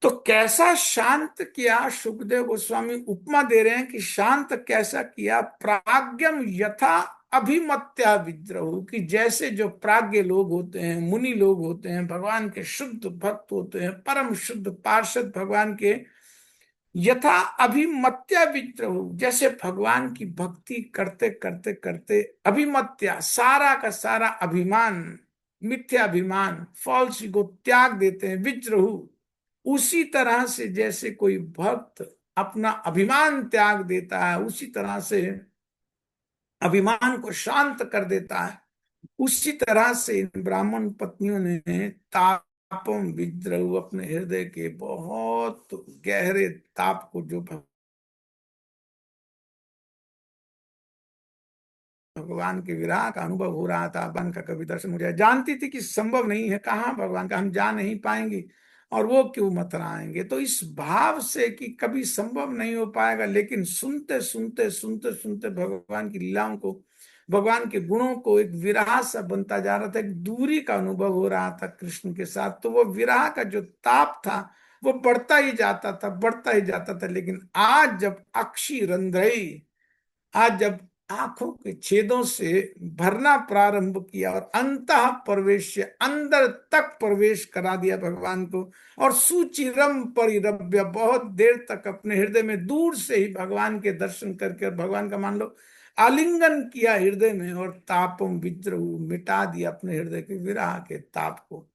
तो कैसा शांत किया, सुखदेव गोस्वामी उपमा दे रहे हैं कि शांत कैसा किया। प्राज्ञम यथा अभिमत्या विद्रहु, कि जैसे जो प्राज्ञ लोग होते हैं, मुनि लोग होते हैं, भगवान के शुद्ध भक्त होते हैं, परम शुद्ध पार्षद भगवान के, यथा अभिमत्या विद्रहु, जैसे भगवान की भक्ति करते करते करते, अभिमत्या, सारा का सारा अभिमान, मिथ्या अभिमान, फॉल्स ईगो त्याग देते हैं, विद्रहु, उसी तरह से जैसे कोई भक्त अपना अभिमान त्याग देता है, उसी तरह से अभिमान को शांत कर देता है, उसी तरह से इन ब्राह्मण पत्नियों ने तापम विद्रहु, अपने हृदय के बहुत गहरे ताप को, जो भगवान के विरह का अनुभव हो रहा था, भगवान का कभी दर्शन हो जाए, जानती थी कि संभव नहीं है, कहाँ भगवान का हम जा नहीं पाएंगे, और वो क्यों मथुरा आएंगे। तो इस भाव से कि कभी संभव नहीं हो पाएगा, लेकिन सुनते सुनते सुनते सुनते भगवान की लीलाओं को, भगवान के गुणों को, एक विरह सा बनता जा रहा था, एक दूरी का अनुभव हो रहा था कृष्ण के साथ। तो वो विरह का जो ताप था, वो बढ़ता ही जाता था, बढ़ता ही जाता था। लेकिन आज जब अक्षी रंध्रई, आज जब आंखों के छेदों से भरना प्रारंभ किया, और अंतः प्रवेश, अंदर तक प्रवेश करा दिया भगवान को, और सुचिरम परिरभ्य, बहुत देर तक अपने हृदय में दूर से ही भगवान के दर्शन करके, और भगवान का मान लो आलिंगन किया हृदय में और तापम विद्रोह, मिटा दिया अपने हृदय के विरह के ताप को।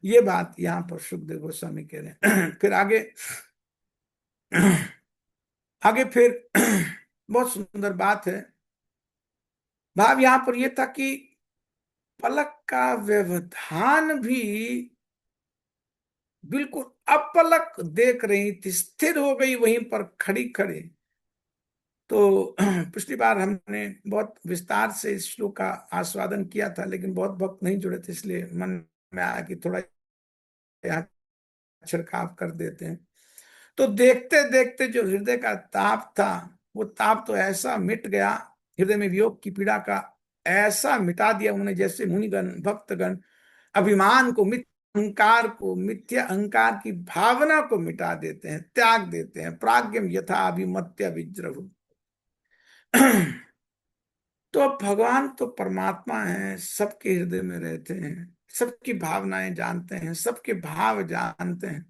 ये बात यहाँ पर सुखदेव गोस्वामी कह रहे हैं। फिर आगे आगे फिर बहुत सुंदर बात है। भाव यहां पर यह था कि पलक का व्यवधान भी बिल्कुल अपलक देख रही थी, स्थिर हो गई वहीं पर खड़ी खड़ी। तो पिछली बार हमने बहुत विस्तार से इस श्लोक का आस्वादन किया था, लेकिन बहुत भक्त नहीं जुड़े थे, इसलिए मन में आया कि थोड़ा यहाँ छिड़काव कर देते हैं। तो देखते देखते जो हृदय का ताप था, वो ताप तो ऐसा मिट गया, हृदय में वियोग की पीड़ा का ऐसा मिटा दिया उन्होंने, जैसे मुनिगण भक्तगण अभिमान को, मिथ्या अहंकार की भावना को मिटा देते हैं, त्याग देते हैं। प्राज्ञम यथा अभिमत्य विज्रह। तो अब भगवान तो परमात्मा है, सबके हृदय में रहते हैं, सबकी भावनाएं जानते हैं, सबके भाव जानते हैं,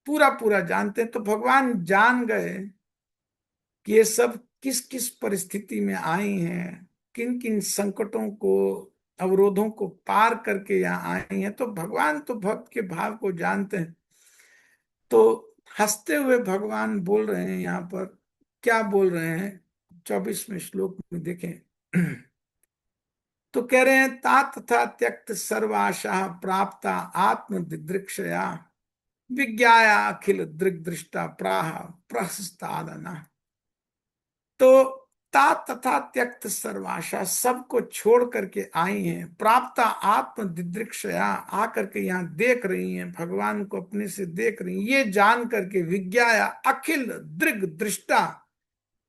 पूरा पूरा जानते हैं। तो भगवान जान गए कि ये सब किस किस परिस्थिति में आई हैं, किन किन संकटों को, अवरोधों को पार करके यहाँ आई हैं। तो भगवान तो भक्त के भाव को जानते हैं। तो हंसते हुए भगवान बोल रहे हैं यहाँ पर, क्या बोल रहे हैं 24वें श्लोक में देखें। तो कह रहे हैं, ता तथा त्यक्त सर्वाशा प्राप्ता आत्म दिदृक्षया विज्ञाया अखिल दृग्दृष्टा प्राह प्रहस्तादना। तो ता तथा त्यक्त सर्वाशा, सबको छोड़ करके आई हैं, प्राप्ता आत्म दिदृक्षया, आकर के यहाँ देख रही हैं, भगवान को अपने से देख रही हैं, ये जान करके विज्ञाया अखिल दृग दृष्टा,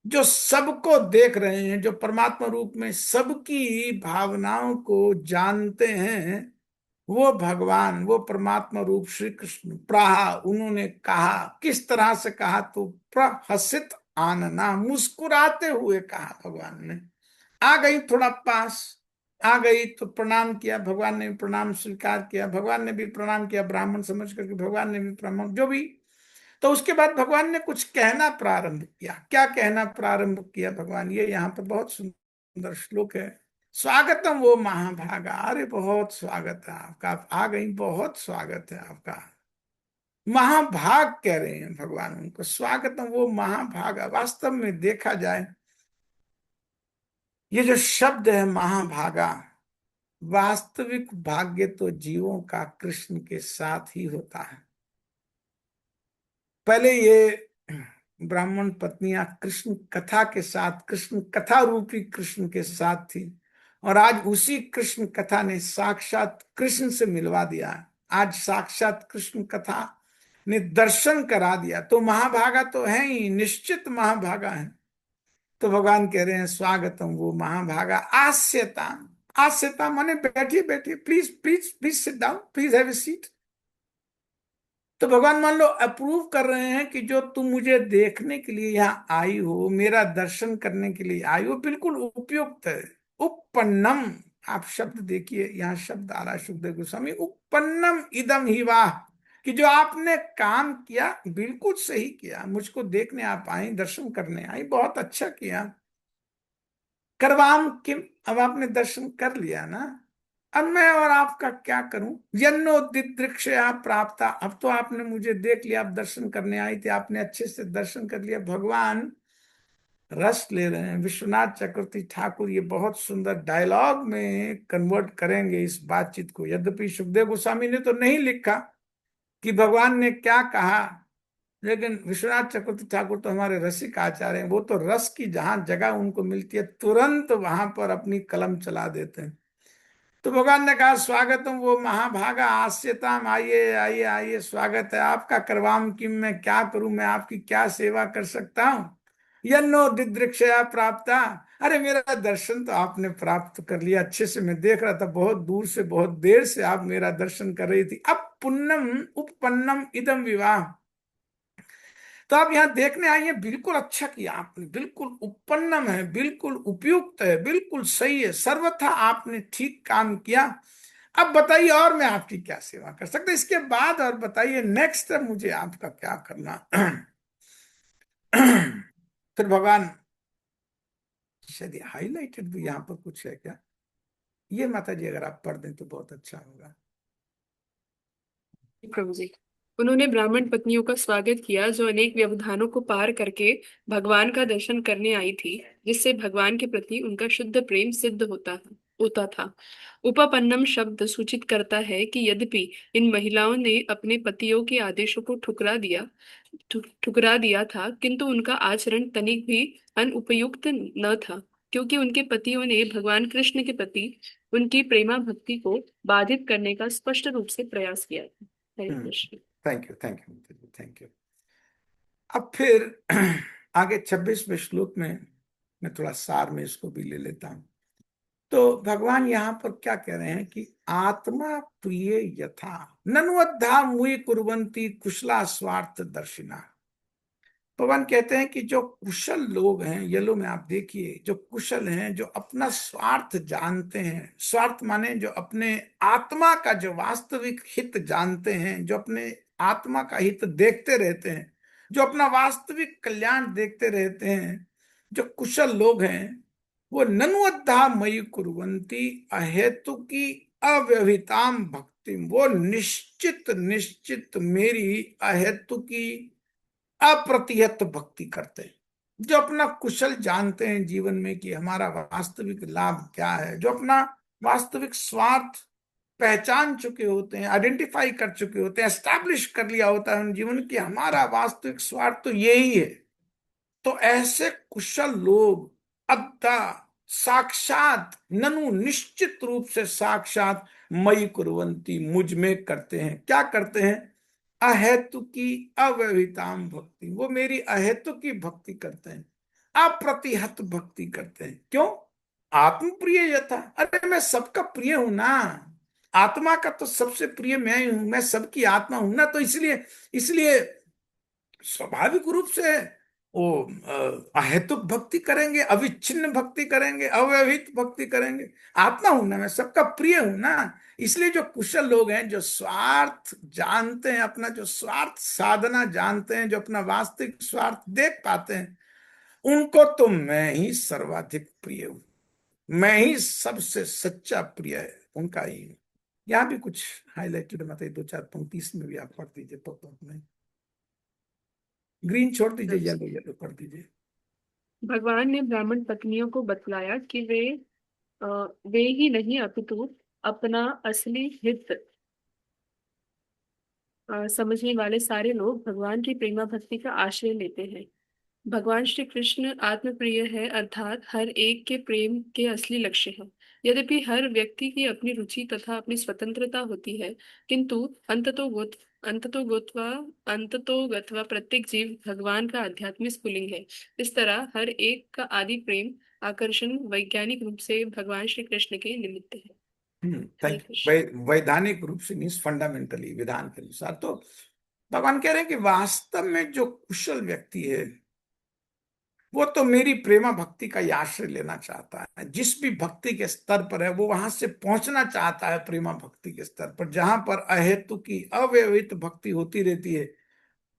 जो सबको देख रहे हैं, जो परमात्मा रूप में सबकी भावनाओं को जानते हैं, वो भगवान, वो परमात्मा रूप श्री कृष्ण प्राह, उन्होंने कहा। किस तरह से कहा? तो प्रहसित आनना, मुस्कुराते हुए कहा भगवान ने। आ गई थोड़ा पास, आ गई तो प्रणाम किया, भगवान ने भी प्रणाम स्वीकार किया, भगवान ने भी प्रणाम किया ब्राह्मण समझ करके, भगवान ने भी प्रणाम, जो भी। तो उसके बाद भगवान ने कुछ कहना प्रारंभ किया। क्या कहना प्रारंभ किया भगवान? ये यहाँ पर बहुत सुंदर श्लोक है। स्वागतम वो महाभागा, अरे बहुत स्वागत है आपका, आप आ गई, बहुत स्वागत है आपका। महाभाग कह रहे हैं भगवान उनको, स्वागतम वो महाभागा। वास्तव में देखा जाए, ये जो शब्द है महाभागा, वास्तविक भाग्य तो जीवों का कृष्ण के साथ ही होता है। पहले ये ब्राह्मण पत्नियां कृष्ण कथा के साथ, कृष्ण कथा रूपी कृष्ण के साथ थी, और आज उसी कृष्ण कथा ने साक्षात कृष्ण से मिलवा दिया। आज साक्षात कृष्ण कथा ने दर्शन करा दिया। तो महाभागा तो है ही, निश्चित महाभागा है। तो भगवान कह रहे हैं, स्वागतम वो महाभागा आस्यता। आस्यता माने बैठिए बैठिए, please please please sit down, please have a seat. तो भगवान मान लो अप्रूव कर रहे हैं कि जो तुम मुझे देखने के लिए यहाँ आई हो, मेरा दर्शन करने के लिए आई हो, बिल्कुल उपयुक्त है। उपपन्नम, आप शब्द देखिए, यहाँ शब्द आ रहा है सुखदेव गोस्वामी, उपपन्नम इदम ही वाह, कि जो आपने काम किया बिल्कुल सही किया। मुझको देखने आप आई, दर्शन करने आई, बहुत अच्छा किया। करवाम किम, अब आपने दर्शन कर लिया ना, अब मैं और आपका क्या करूं? यन्नो दिदृक्षया प्राप्ता, अब तो आपने मुझे देख लिया, आप दर्शन करने आई थी, आपने अच्छे से दर्शन कर लिया। भगवान रस ले रहे हैं। विश्वनाथ चक्रवर्ती ठाकुर ये बहुत सुंदर डायलॉग में कन्वर्ट करेंगे इस बातचीत को। यद्यपि सुखदेव गोस्वामी ने तो नहीं लिखा कि भगवान ने क्या कहा, लेकिन विश्वनाथ चक्रवर्ती ठाकुर तो हमारे रसिक आचार्य हैं, वो तो रस की जहां जगह उनको मिलती है, तुरंत वहां पर अपनी कलम चला देते हैं। तो भगवान ने कहा, स्वागतम वो महाभागा आस्यताम, आइए आइए आइए, स्वागत है आपका। करवाम किम, मैं क्या करूं, मैं आपकी क्या सेवा कर सकता हूं? यन्नो दिदृक्षया प्राप्ता, अरे मेरा दर्शन तो आपने प्राप्त कर लिया, अच्छे से मैं देख रहा था, बहुत दूर से, बहुत देर से आप मेरा दर्शन कर रही थी। अब पुन्नम उपपन्नम इदम विवाह, तो आप यहाँ देखने आई हैं, बिल्कुल अच्छा किया आपने, बिल्कुल उपन्नम है, बिल्कुल उपयुक्त है, बिल्कुल सही है, सर्वथा आपने ठीक काम किया। अब बताइए और मैं आपकी क्या सेवा कर सकता, इसके बाद और बताइए नेक्स्ट मुझे आपका क्या करना। फिर भगवान शायद हाईलाइटेड भी यहाँ पर कुछ है क्या? ये माता जी अगर आप पढ़ दें तो बहुत अच्छा होगा। प्रभु जी। उन्होंने ब्राह्मण पत्नियों का स्वागत किया जो अनेक व्यवधानों को पार करके भगवान का दर्शन करने आई थी, जिससे भगवान के प्रति उनका शुद्ध प्रेम सिद्ध होता था। उपपन्नम शब्द सूचित करता है कि यद्यपि इन महिलाओं ने अपने पतियों के आदेशों को ठुकरा दिया था, किंतु उनका आचरण तनिक भी अनुपयुक्त न था, क्योंकि उनके पतियों ने भगवान कृष्ण के प्रति उनकी प्रेमा भक्ति को बाधित करने का स्पष्ट रूप से प्रयास किया था। Hare Krishna. Thank you, thank you, thank you. अब फिर आगे 26वें श्लोक में मैं थोड़ा सार में इसको भी ले लेता हूं। तो भगवान यहाँ पर क्या कह रहे हैं कि आत्मा प्रिय यथा नन्वद्धा मुई कुर्वन्ति कुशला स्वार्थ दर्शिना। भगवान कहते हैं कि जो कुशल लोग हैं, येलो में आप देखिए, जो कुशल हैं, जो अपना स्वार्थ जानते हैं, स्वार्थ माने जो अपने आत्मा का जो वास्तविक हित जानते हैं, जो अपने आत्मा का हित देखते रहते हैं, जो अपना वास्तविक कल्याण देखते रहते हैं, जो कुशल लोग हैं, वो नन्वद्धा मयि कुर्वन्ति अहेतु की अव्यवहिताम भक्ति, वो निश्चित निश्चित मेरी अहेतु की अप्रतिहत भक्ति करते हैं। जो अपना कुशल जानते हैं जीवन में कि हमारा वास्तविक लाभ क्या है, जो अपना वास्तविक स्वार्थ पहचान चुके होते हैं, आइडेंटिफाई कर चुके होते हैं, एस्टैब्लिश कर लिया होता है उन जीवन की हमारा वास्तविक स्वार्थ तो यही है, तो ऐसे कुशल लोग अद्धा साक्षात ननु निश्चित रूप से साक्षात मयि कुर्वन्ति मुझ में करते हैं। क्या करते हैं? अहेतु की अव्यवहिताम भक्ति, वो मेरी अहेतु की भक्ति करते हैं, अप्रतिहत भक्ति करते हैं। क्यों? आत्म प्रिय यथा, अरे मैं सबका प्रिय हूं ना, आत्मा का तो सबसे प्रिय मैं ही हूं, मैं सबकी आत्मा हूं ना, तो इसलिए इसलिए स्वाभाविक रूप से वो अहेतुक भक्ति करेंगे, अविच्छिन्न भक्ति करेंगे, अव्यवहित भक्ति करेंगे। आत्मा हूं ना मैं, सबका प्रिय हूं ना। इसलिए जो कुशल लोग हैं, जो स्वार्थ जानते हैं, अपना जो स्वार्थ साधना जानते हैं, जो अपना वास्तविक स्वार्थ देख पाते हैं, उनको तो मैं ही सर्वाधिक प्रिय हूं, मैं ही सबसे सच्चा प्रिय है उनका ही हूं। यहाँ भी कुछ हाईलाइटेड मतलब 2-4 पंक्ति इसमें भी आप पढ़ दीजिए पॉपअप में। ग्रीन छोड़ दीजिए, येलो येलो कर दीजिए। भगवान ने ब्राह्मण पत्नियों को बतलाया कि अ, वे ही नहीं अपितु अपना असली हित समझने वाले सारे लोग भगवान की प्रेमा भक्ति का आश्रय लेते हैं। भगवान श्री कृष्ण आत्मप्रिय है, अर्थात हर एक के प्रेम के असली लक्ष्य है। यद्यपि हर व्यक्ति की अपनी रुचि तथा अपनी स्वतंत्रता होती है, किंतु अंततो गत्वा प्रत्येक जीव भगवान का आध्यात्मिक स्फुलिंग है। इस तरह हर एक का आदि प्रेम आकर्षण वैज्ञानिक रूप से भगवान श्री कृष्ण के निमित्त है। हरे थैंक कृष्ण। वैधानिक रूप से मीन्स फंडामेंटली विधान के अनुसार, तो भगवान कह रहे हैं कि वास्तव में जो कुशल व्यक्ति है वो तो मेरी प्रेमा भक्ति का ही आश्रय लेना चाहता है। जिस भी भक्ति के स्तर पर है वो वहां से पहुंचना चाहता है, प्रेमा भक्ति के स्तर पर, जहां पर अहेतु की अव्यवहित भक्ति होती रहती है,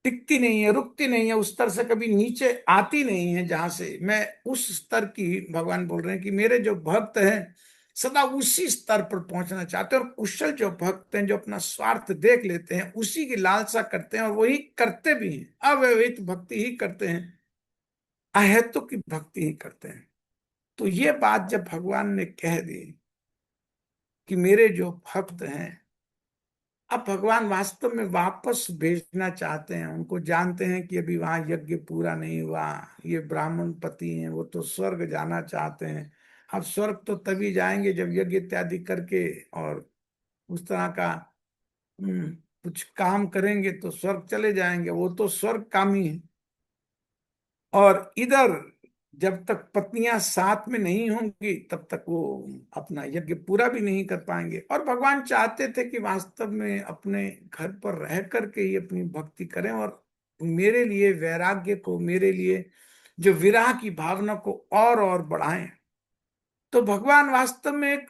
टिकती नहीं है, रुकती नहीं है, उस स्तर से कभी नीचे आती नहीं है। जहां से मैं उस स्तर की, भगवान बोल रहे हैं कि मेरे जो भक्त हैं सदा उसी स्तर पर पहुंचना चाहते हैं। और कुशल जो भक्त हैं, जो अपना स्वार्थ देख लेते हैं, उसी की लालसा करते हैं और वही करते भी हैं, अव्यवहित भक्ति ही करते हैं, अहेतु की भक्ति ही करते हैं। तो ये बात जब भगवान ने कह दी कि मेरे जो भक्त हैं, अब भगवान वास्तव में वापस भेजना चाहते हैं उनको, जानते हैं कि अभी वहां यज्ञ पूरा नहीं हुआ, ये ब्राह्मण पति हैं, वो तो स्वर्ग जाना चाहते हैं। अब स्वर्ग तो तभी जाएंगे जब यज्ञ इत्यादि करके और उस तरह का हम्म, कुछ काम करेंगे तो स्वर्ग चले जाएंगे, वो तो स्वर्ग कामी है। और इधर जब तक पत्नियां साथ में नहीं होंगी तब तक वो अपना यज्ञ पूरा भी नहीं कर पाएंगे। और भगवान चाहते थे कि वास्तव में अपने घर पर रह करके ही अपनी भक्ति करें और मेरे लिए वैराग्य को, मेरे लिए जो विरह की भावना को और बढ़ाएं। तो भगवान वास्तव में एक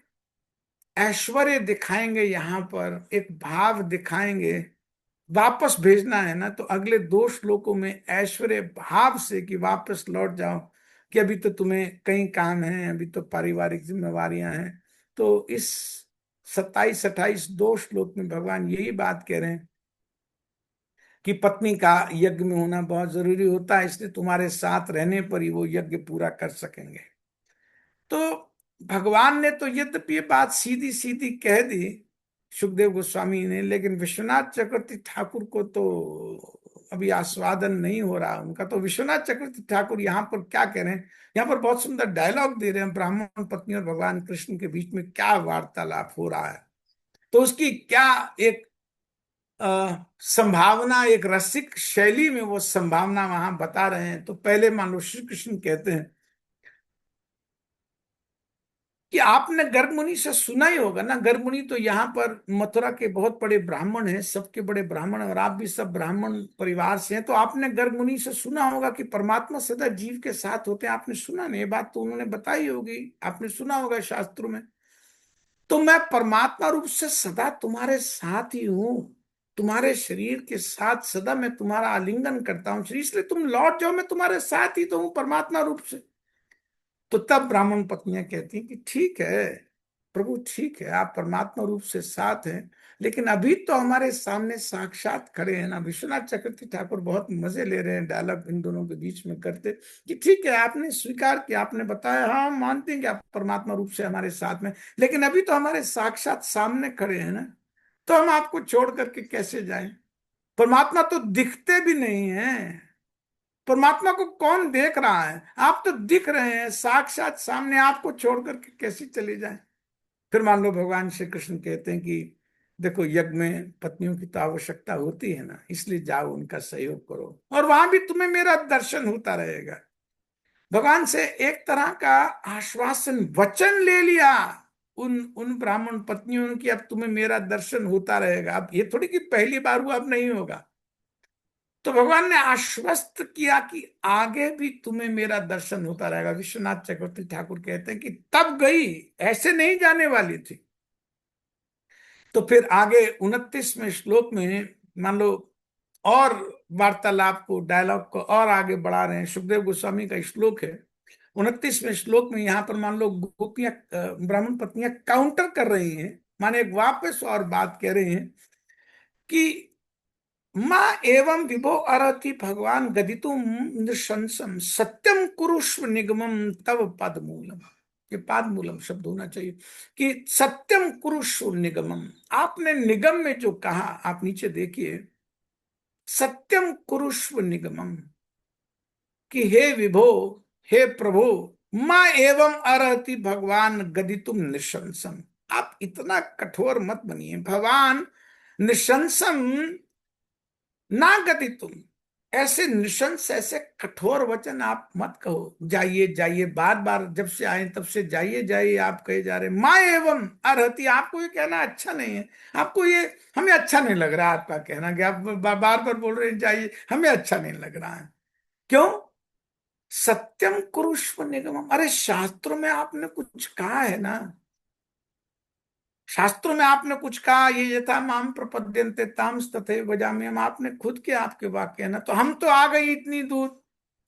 ऐश्वर्य दिखाएंगे, यहाँ पर एक भाव दिखाएंगे। वापस भेजना है ना, तो अगले 2 श्लोकों में ऐश्वर्य भाव से कि वापस लौट जाओ, कि अभी तो तुम्हें कई काम हैं, अभी तो पारिवारिक जिम्मेवारियां हैं। तो इस 27-28 दो श्लोक में भगवान यही बात कह रहे हैं कि पत्नी का यज्ञ में होना बहुत जरूरी होता है, इसलिए तुम्हारे साथ रहने पर ही वो यज्ञ पूरा कर सकेंगे। तो भगवान ने तो यद्यपि ये बात सीधी सीधी कह दी सुखदेव गोस्वामी ने, लेकिन विश्वनाथ चक्रवर्ती ठाकुर को तो अभी आस्वादन नहीं हो रहा उनका। तो विश्वनाथ चक्रवर्ती ठाकुर यहाँ पर क्या कह रहे हैं, यहाँ पर बहुत सुंदर डायलॉग दे रहे हैं, ब्राह्मण पत्नी और भगवान कृष्ण के बीच में क्या वार्तालाप हो रहा है, तो उसकी क्या एक संभावना, एक रसिक शैली में वो संभावना वहां बता रहे हैं। तो पहले मान लो श्री कृष्ण कहते हैं कि आपने गर्ग मुनि से सुना ही होगा ना। गर्ग मुनि तो यहाँ पर मथुरा के बहुत बड़े ब्राह्मण हैं, सबके बड़े ब्राह्मण हैं, और आप भी सब ब्राह्मण परिवार से हैं। तो आपने गर्ग मुनि से सुना होगा कि परमात्मा सदा जीव के साथ होते हैं। आपने सुना नहीं, ये बात तो उन्होंने बताई होगी, आपने सुना होगा शास्त्रों में। तो मैं परमात्मा रूप से सदा तुम्हारे साथ ही हूं, तुम्हारे शरीर के साथ सदा मैं तुम्हारा आलिंगन करता हूं श्री, इसलिए तुम लौट जाओ, मैं तुम्हारे साथ ही तो हूं परमात्मा रूप से। तो तब ब्राह्मण पत्नियां कहती हैं कि ठीक है प्रभु, ठीक है, आप परमात्मा रूप से साथ हैं, लेकिन अभी तो हमारे सामने साक्षात खड़े हैं ना। विश्वनाथ चक्रवर्ती ठाकुर बहुत मजे ले रहे हैं डायलॉग इन दोनों के बीच में करते कि ठीक है, आपने स्वीकार किया, आपने बताया, हाँ हम मानते हैं कि आप परमात्मा रूप से हमारे साथ में, लेकिन अभी तो हमारे साक्षात सामने खड़े हैं ना, तो हम आपको छोड़ करके कैसे जाएं। परमात्मा तो दिखते भी नहीं है, परमात्मा को कौन देख रहा है, आप तो दिख रहे हैं साक्षात सामने, आपको छोड़ करके कैसे चले जाएं। फिर मान लो भगवान श्री कृष्ण कहते हैं कि देखो यज्ञ में पत्नियों की तो आवश्यकता होती है ना, इसलिए जाओ उनका सहयोग करो, और वहां भी तुम्हें मेरा दर्शन होता रहेगा। भगवान से एक तरह का आश्वासन वचन ले लिया उन उन ब्राह्मण पत्नियों ने कि अब तुम्हें मेरा दर्शन होता रहेगा। अब ये थोड़ी कि पहली बार हुआ अब नहीं होगा। तो भगवान ने आश्वस्त किया कि आगे भी तुम्हें मेरा दर्शन होता रहेगा। विश्वनाथ चक्रवर्ती ठाकुर कहते हैं कि तब गई, ऐसे नहीं जाने वाली थी। तो फिर आगे 29वें श्लोक में मान लो और वार्तालाप को, डायलॉग को और आगे बढ़ा रहे हैं। सुखदेव गोस्वामी का श्लोक है 29वें श्लोक में। यहाँ पर मान लो गोपियां, ब्राह्मण पत्नियां काउंटर कर रही हैं, माने एक वापस और बात कह रही हैं कि माँ एवं विभो अर्हति भगवान गदितुम नृशंसम सत्यम कुरुष्व निगमम तव पदमूलम। ये पादमूलम शब्द होना चाहिए कि सत्यम कुरुष्व निगमम। आपने निगम में जो कहा, आप नीचे देखिए, सत्यम कुरुष्व निगमम, कि हे विभो, हे प्रभु, माँ एवं अर्हति भगवान गदितुम नृशंसम। आप इतना कठोर मत बनिए, भगवान निशंसम ना गति तुम, ऐसे निशंस, ऐसे कठोर वचन आप मत कहो। जाइए जाइए, बार बार जब से आए तब से जाइए जाइए आप कहे जा रहे। माँ एवं अर्हति, आपको ये कहना अच्छा नहीं है, आपको ये, हमें अच्छा नहीं लग रहा आपका कहना कि आप बार बार बोल रहे हैं जाइए, हमें अच्छा नहीं लग रहा है। क्यों? सत्यम कुरुष्व निगमम, अरे शास्त्रों में आपने कुछ कहा है ना, शास्त्रों में आपने कुछ कहा, ये यथा माम प्रपद्यन्ते तांस तथैव भजामि, हम आपने खुद के आपके वाक्य है ना। तो हम तो आ गए इतनी दूर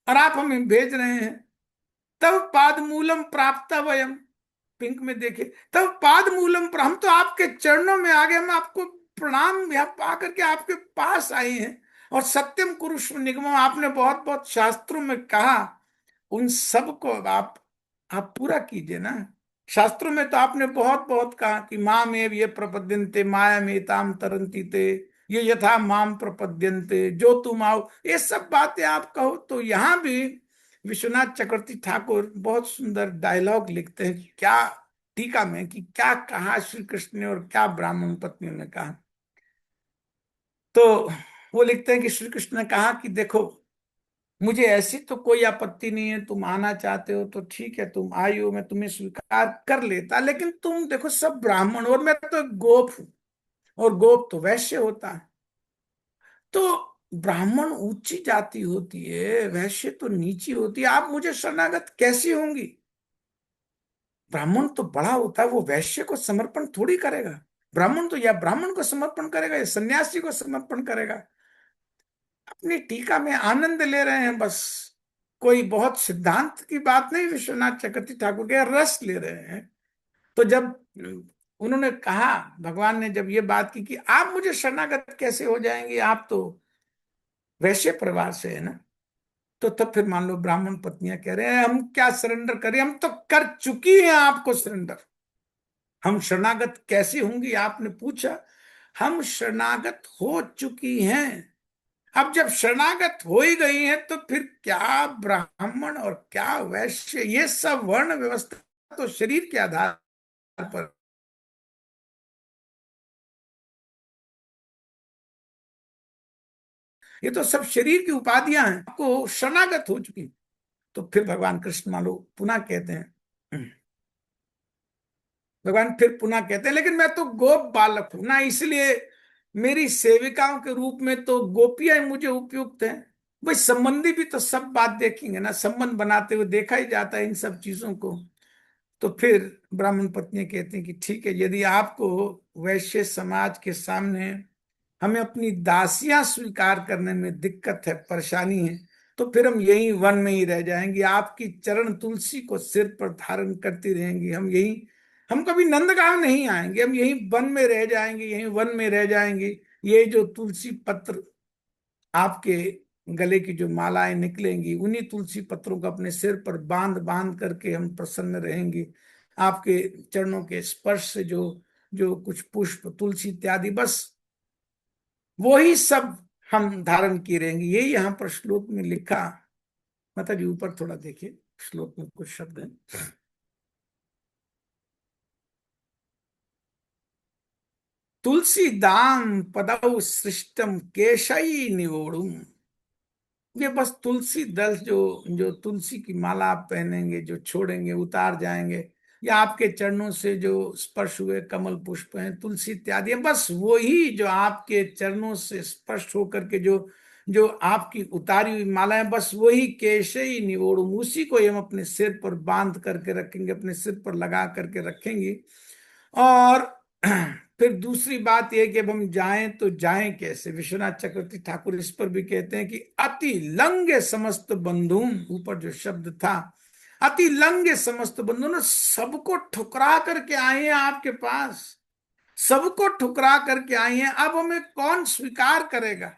और आप हमें भेज रहे हैं। तब पाद मूलम प्राप्त वयम, पिंक में देखिए, तब पाद मूलम पर, हम तो आपके चरणों में आ गए, हम आपको प्रणाम यहाँ पा करके आपके पास आए हैं। और सत्यम कुरुष्व निगम, आपने बहुत बहुत शास्त्रों में कहा, उन सब को आप पूरा कीजिए ना। शास्त्रों में तो आपने बहुत बहुत कहा कि माम एव ये प्रपद्यन्ते माया में ताम तरंती ते, ये यथा माम प्रपद्यन्ते, जो तुम आओ, ये सब बातें आप कहो। तो यहाँ भी विश्वनाथ चक्रवर्ती ठाकुर बहुत सुंदर डायलॉग लिखते हैं, क्या टीका में, कि क्या कहा श्री कृष्ण ने और क्या ब्राह्मण पत्नियों ने कहा। तो वो लिखते हैं कि श्री कृष्ण ने कहा कि देखो, मुझे ऐसी तो कोई आपत्ति नहीं है, तुम आना चाहते हो तो ठीक है, तुम आई हो, मैं तुम्हें स्वीकार कर लेता, लेकिन तुम देखो सब ब्राह्मण और मैं तो एक गोप हूं, और गोप तो वैश्य होता है। तो ब्राह्मण ऊंची जाति होती है, वैश्य तो नीची होती है, आप मुझे शरणागत कैसी होंगी? ब्राह्मण तो बड़ा होता है, वो वैश्य को समर्पण थोड़ी करेगा। ब्राह्मण तो या ब्राह्मण को समर्पण करेगा या सन्यासी को समर्पण करेगा। अपनी टीका में आनंद ले रहे हैं बस। कोई बहुत सिद्धांत की बात नहीं, विश्वनाथ चक्रवर्ती ठाकुर के रस ले रहे हैं। तो जब उन्होंने कहा, भगवान ने जब ये बात की कि आप मुझे शरणागत कैसे हो जाएंगे, आप तो वैश्य परिवार से है ना। तो तब फिर मान लो ब्राह्मण पत्नियां कह रहे हैं हम क्या सरेंडर करें, हम तो कर चुकी हैं आपको सरेंडर, हम शरणागत कैसे होंगी आपने पूछा, हम शरणागत हो चुकी हैं। अब जब शरणागत हो ही गई हैं तो फिर क्या ब्राह्मण और क्या वैश्य, ये सब वर्ण व्यवस्था तो शरीर के आधार पर, ये तो सब शरीर की उपाधियां हैं, आपको शरणागत हो चुकी। तो फिर भगवान कृष्ण मान लो पुनः कहते हैं, भगवान फिर पुनः कहते हैं लेकिन मैं तो गोप बालक हूं ना, इसलिए मेरी सेविकाओं के रूप में तो गोपियां मुझे उपयुक्त हैं। भाई संबंधी भी तो सब बात देखेंगे ना, संबंध बनाते हुए देखा ही जाता है इन सब चीजों को। तो फिर ब्राह्मण पत्नी कहती हैं कि ठीक है, यदि आपको वैश्य समाज के सामने हमें अपनी दासियां स्वीकार करने में दिक्कत है, परेशानी है, तो फिर हम यही वन में ही रह जाएंगे, आपकी चरण तुलसी को सिर पर धारण करती रहेंगी, हम यही, हम कभी नंदगांव नहीं आएंगे, हम यही वन में रह जाएंगे, यही वन में रह जाएंगे। ये जो तुलसी पत्र आपके गले की जो मालाएं निकलेंगी, उन्हीं तुलसी पत्रों को अपने सिर पर बांध बांध करके हम प्रसन्न रहेंगे। आपके चरणों के स्पर्श से जो जो कुछ पुष्प तुलसी इत्यादि, बस वही सब हम धारण किए रहेंगे। यही यहाँ पर श्लोक में लिखा, मतलब जी ऊपर थोड़ा देखिए, श्लोक में कुछ शब्द हैं। तुलसी दाम पदौ सृष्टम केशई निवोड़ुम। ये बस तुलसी दल जो जो तुलसी की माला आप पहनेंगे, जो छोड़ेंगे उतार जाएंगे, या आपके चरणों से जो स्पर्श हुए कमल पुष्प हैं तुलसी इत्यादि हैं, बस वही जो आपके चरणों से स्पर्श होकर के जो जो आपकी उतारी हुई माला है, बस वही केशे ही निवोड़ू, उसी को हम अपने सिर पर बांध करके रखेंगे, अपने सिर पर लगा करके रखेंगे। और फिर दूसरी बात यह कि अब हम जाएं तो जाएं कैसे, विश्वनाथ चक्रवर्ती ठाकुर इस पर भी कहते हैं कि अति लंगे समस्त बंधु, ऊपर जो शब्द था अति लंगे समस्त बंधु ने, सबको ठुकरा करके आए हैं आपके पास, सबको ठुकरा करके आए हैं, अब हमें कौन स्वीकार करेगा।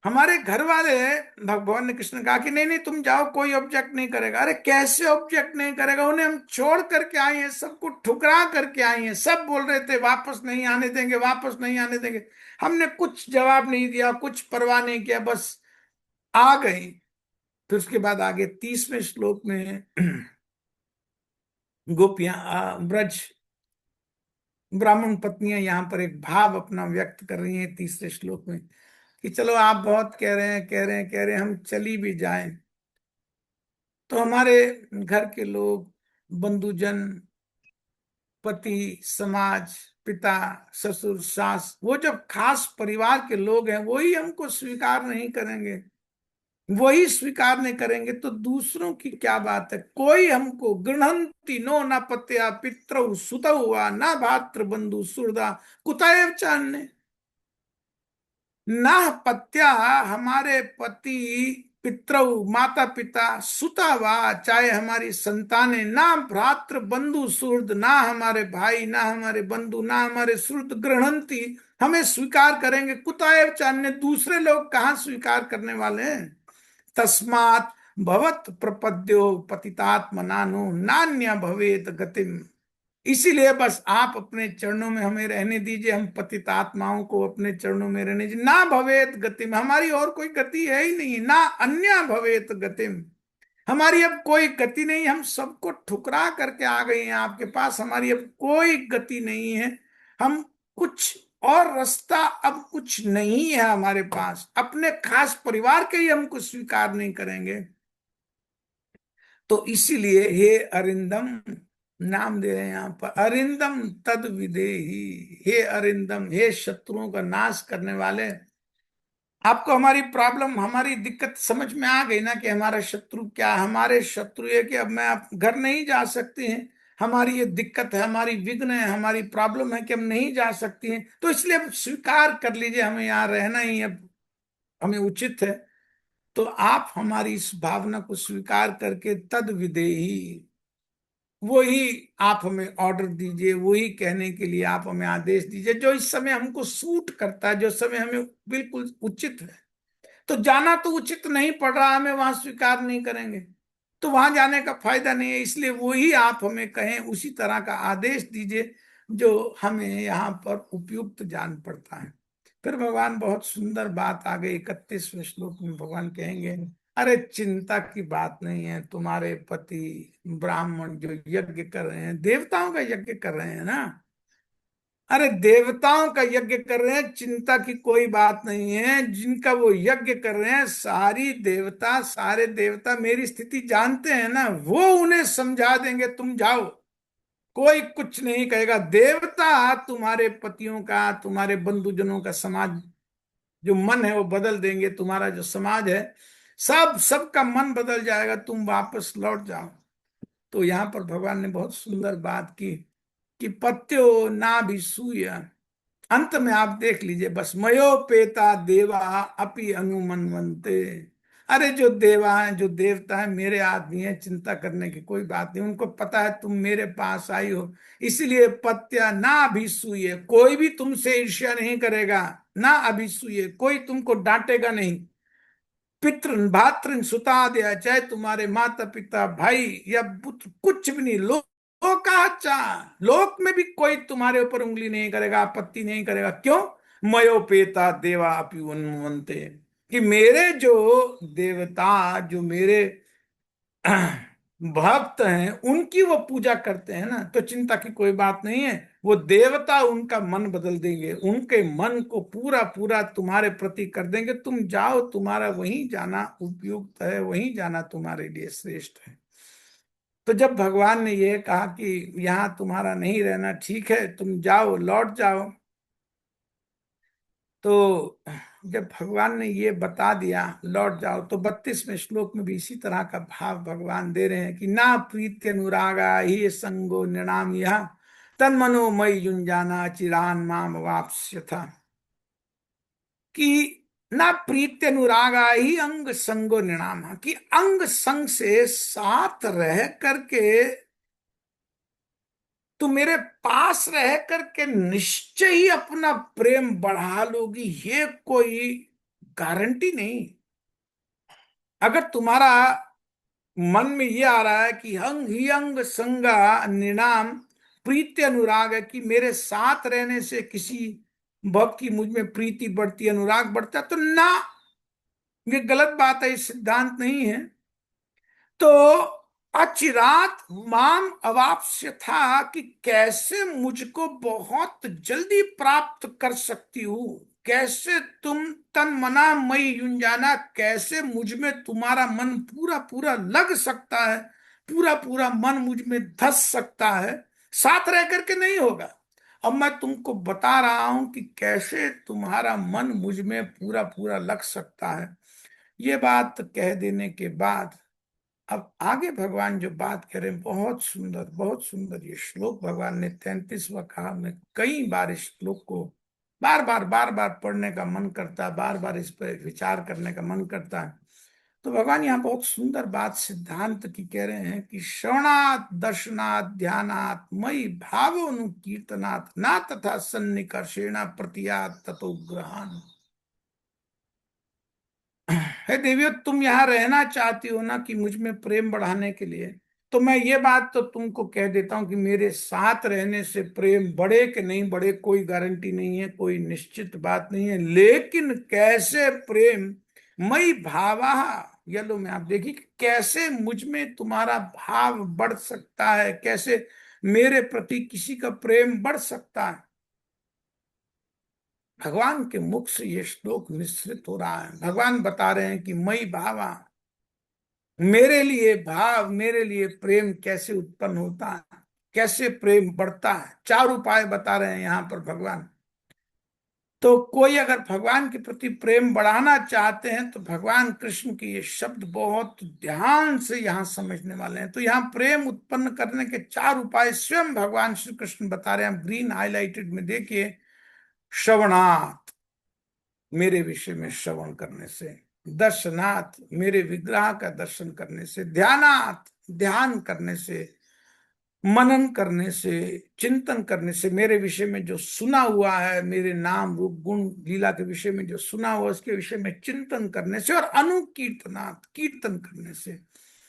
हमारे घर वाले, भगवान ने कृष्ण कहा कि नहीं नहीं तुम जाओ, कोई ऑब्जेक्ट नहीं करेगा। अरे कैसे ऑब्जेक्ट नहीं करेगा, उन्हें हम छोड़ करके आए हैं, सबको ठुकरा करके आए हैं, सब बोल रहे थे वापस नहीं आने देंगे, वापस नहीं आने देंगे, हमने कुछ जवाब नहीं दिया, कुछ परवाह नहीं किया, बस आ गए। फिर उसके बाद आगे 30वें श्लोक में गोपियां ब्रज ब्राह्मण पत्नियां यहाँ पर एक भाव अपना व्यक्त कर रही हैं 30वें श्लोक में, कि चलो आप बहुत कह रहे हैं, कह रहे हैं, कह रहे हैं, हम चली भी जाएं, तो हमारे घर के लोग, बंधुजन, पति, समाज, पिता, ससुर, सास, वो जब खास परिवार के लोग हैं वही हमको स्वीकार नहीं करेंगे, वही स्वीकार नहीं करेंगे, तो दूसरों की क्या बात है। कोई हमको गृहंती नो न पत्या पितरौ सुतौ वा न भातृ बंधु सुहृदा कुतएव चान्य। ना पत्या, हमारे पति, पितरौ माता पिता, सुता वा चाहे हमारी संतानें, ना भ्रातृ बंधु सुहृद, ना हमारे भाई, ना हमारे बंधु, ना हमारे सुहृद गृहंती हमें स्वीकार करेंगे, कुतएव चान्य, दूसरे लोग कहाँ स्वीकार करने वाले हैं। तस्मात् भवत प्रपद्यो पतितात्मनानो नान्य भवेत गतिम। इसीलिए बस आप अपने चरणों में हमें रहने दीजिए, हम पतित आत्माओं को अपने चरणों में रहने दीजिए। ना भवेत गतिम, हमारी और कोई गति है ही नहीं, ना अन्य भवेत गतिम, हमारी अब कोई गति नहीं, हम सबको ठुकरा करके आ गए हैं आपके पास, हमारी अब कोई गति नहीं है, हम कुछ और रास्ता अब कुछ नहीं है हमारे पास, अपने खास परिवार के ही हमको स्वीकार नहीं करेंगे। तो इसीलिए हे अरिंदम, नाम दे रहे हैं यहाँ पर, अरिंदम तद विदेही, हे अरिंदम, हे शत्रुओं का नाश करने वाले, आपको हमारी प्रॉब्लम, हमारी दिक्कत समझ में आ गई ना, कि हमारा शत्रु क्या है। हमारे शत्रु ये कि अब मैं आप घर नहीं जा सकती हैं, हमारी ये दिक्कत है, हमारी विघ्न है, हमारी प्रॉब्लम है कि हम नहीं जा सकती हैं, तो इसलिए अब स्वीकार कर लीजिए, हमें यहाँ रहना ही अब हमें उचित है। तो आप हमारी इस भावना को स्वीकार करके तद विदेही, वही आप हमें ऑर्डर दीजिए, वही कहने के लिए आप हमें आदेश दीजिए जो इस समय हमको सूट करता है, जो समय हमें बिल्कुल उचित है। तो जाना तो उचित नहीं पड़ रहा, हमें वहां स्वीकार नहीं करेंगे तो वहां जाने का फायदा नहीं है, इसलिए वही आप हमें कहें, उसी तरह का आदेश दीजिए जो हमें यहाँ पर उपयुक्त जान पड़ता है। फिर भगवान बहुत सुंदर बात आ गई 31वें श्लोक में भगवान कहेंगे, अरे चिंता की बात नहीं है, तुम्हारे पति ब्राह्मण जो यज्ञ कर रहे हैं, देवताओं का यज्ञ कर रहे हैं ना, अरे देवताओं का यज्ञ कर रहे हैं, चिंता की कोई बात नहीं है। जिनका वो यज्ञ कर रहे हैं सारे देवता मेरी स्थिति जानते हैं ना, वो उन्हें समझा देंगे, तुम जाओ, कोई कुछ नहीं कहेगा। देवता तुम्हारे पतियों का, तुम्हारे बंधुजनों का, समाज जो मन है वो बदल देंगे, तुम्हारा जो समाज है सबका मन बदल जाएगा, तुम वापस लौट जाओ। तो यहाँ पर भगवान ने बहुत सुंदर बात की कि पत्यो ना भी सूय, अंत में आप देख लीजिए बस, मयोपेता देवा अपि अनुमन्वन्ते। अरे जो देवा हैं, जो देवता हैं, मेरे आदमी हैं, चिंता करने की कोई बात नहीं, उनको पता है तुम मेरे पास आई हो, इसलिए पत्या ना अभिसूये, कोई भी तुमसे ईर्ष्या नहीं करेगा, ना अभिसूये, कोई तुमको डांटेगा नहीं। पितृ भातृ सुतादय, चाहे तुम्हारे माता पिता भाई या पुत्र, कुछ भी नहीं, लोकाचा, लोक में भी कोई तुम्हारे ऊपर उंगली नहीं करेगा, आपत्ति नहीं करेगा। क्यों? मयोपेता देवा अपि उन्मन्ते, कि मेरे जो देवता, जो मेरे भक्त हैं, उनकी वो पूजा करते हैं ना, तो चिंता की कोई बात नहीं है। वो देवता उनका मन बदल देंगे, उनके मन को पूरा पूरा तुम्हारे प्रति कर देंगे, तुम जाओ, तुम्हारा वहीं जाना उपयुक्त है, वहीं जाना तुम्हारे लिए श्रेष्ठ है। तो जब भगवान ने ये कहा कि यहाँ तुम्हारा नहीं रहना ठीक है, तुम जाओ, लौट जाओ, तो जब भगवान ने ये बता दिया लौट जाओ, तो 32वें श्लोक में भी इसी तरह का भाव भगवान दे रहे हैं कि ना प्रीत्य अनुरागा ही संगो नृणाम यह तन्मनो मयि युंजाना चिरान माम वाप्स्यथा, कि ना प्रीत्य अनुरागा ही अंग संगो नृणाम, कि अंग संग से साथ रह करके तो मेरे पास रह करके निश्चय ही अपना प्रेम बढ़ा लोगी, ये कोई गारंटी नहीं। अगर तुम्हारा मन में ये आ रहा है कि अंग ही अंग संगा निनाम प्रीति अनुराग है, कि मेरे साथ रहने से किसी भक्त की मुझ में प्रीति बढ़ती, अनुराग बढ़ता, तो ना, ये गलत बात है, ये सिद्धांत नहीं है। तो अचिरात माम अवाप्स्य था, कि कैसे मुझको बहुत जल्दी प्राप्त कर सकती हूँ, कैसे तुम तन मना मई युंजाना, कैसे मुझ में तुम्हारा मन पूरा पूरा लग सकता है, पूरा पूरा मन मुझ में धस सकता है, साथ रह करके नहीं होगा। अब मैं तुमको बता रहा हूं कि कैसे तुम्हारा मन मुझ में पूरा पूरा लग सकता है। ये बात कह देने के बाद अब आगे भगवान जो बात कर रहे हैं, बहुत सुंदर, बहुत सुंदर ये श्लोक भगवान ने 33वां कहा। मैं कई बार इस श्लोक को बार बार पढ़ने का मन करता है, बार बार इस पर विचार करने का मन करता है। तो भगवान यहाँ बहुत सुंदर बात सिद्धांत की कह रहे हैं कि श्रवणात् दर्शनात् ध्यानात् मयि भावोनुकीर्तनात् ना तथा सन्निकर्षेण प्रतियात् ततो ग्रहान्। हे देवियों, तुम यहाँ रहना चाहती हो ना कि मुझ में प्रेम बढ़ाने के लिए, तो मैं ये बात तो तुमको कह देता हूं कि मेरे साथ रहने से प्रेम बढ़े कि नहीं बढ़े कोई गारंटी नहीं है, कोई निश्चित बात नहीं है। लेकिन कैसे प्रेम मई भावा, यलो में आप देखिए कि कैसे मुझ में तुम्हारा भाव बढ़ सकता है, कैसे मेरे प्रति किसी का प्रेम बढ़ सकता है। भगवान के मुख से ये श्लोक निश्रित हो रहा है। भगवान बता रहे हैं कि मई भावा, मेरे लिए भाव, मेरे लिए प्रेम कैसे उत्पन्न होता है, कैसे प्रेम बढ़ता है। 4 उपाय बता रहे हैं यहाँ पर भगवान। तो कोई अगर भगवान के प्रति प्रेम बढ़ाना चाहते हैं तो भगवान कृष्ण के ये शब्द बहुत ध्यान से यहाँ समझने वाले हैं। तो यहाँ प्रेम उत्पन्न करने के 4 उपाय स्वयं भगवान श्री कृष्ण बता रहे हैं। ग्रीन हाईलाइटेड में देखिए, श्रवणात्, मेरे विषय में श्रवण करने से, दर्शनात् मेरे विग्रह का दर्शन करने से, ध्यानात् ध्यान करने से, मनन करने से, चिंतन करने से, मेरे विषय में जो सुना हुआ है, मेरे नाम रूप गुण लीला के विषय में जो सुना हुआ उसके विषय में चिंतन करने से, और अनुकीर्तनात् कीर्तन करने से,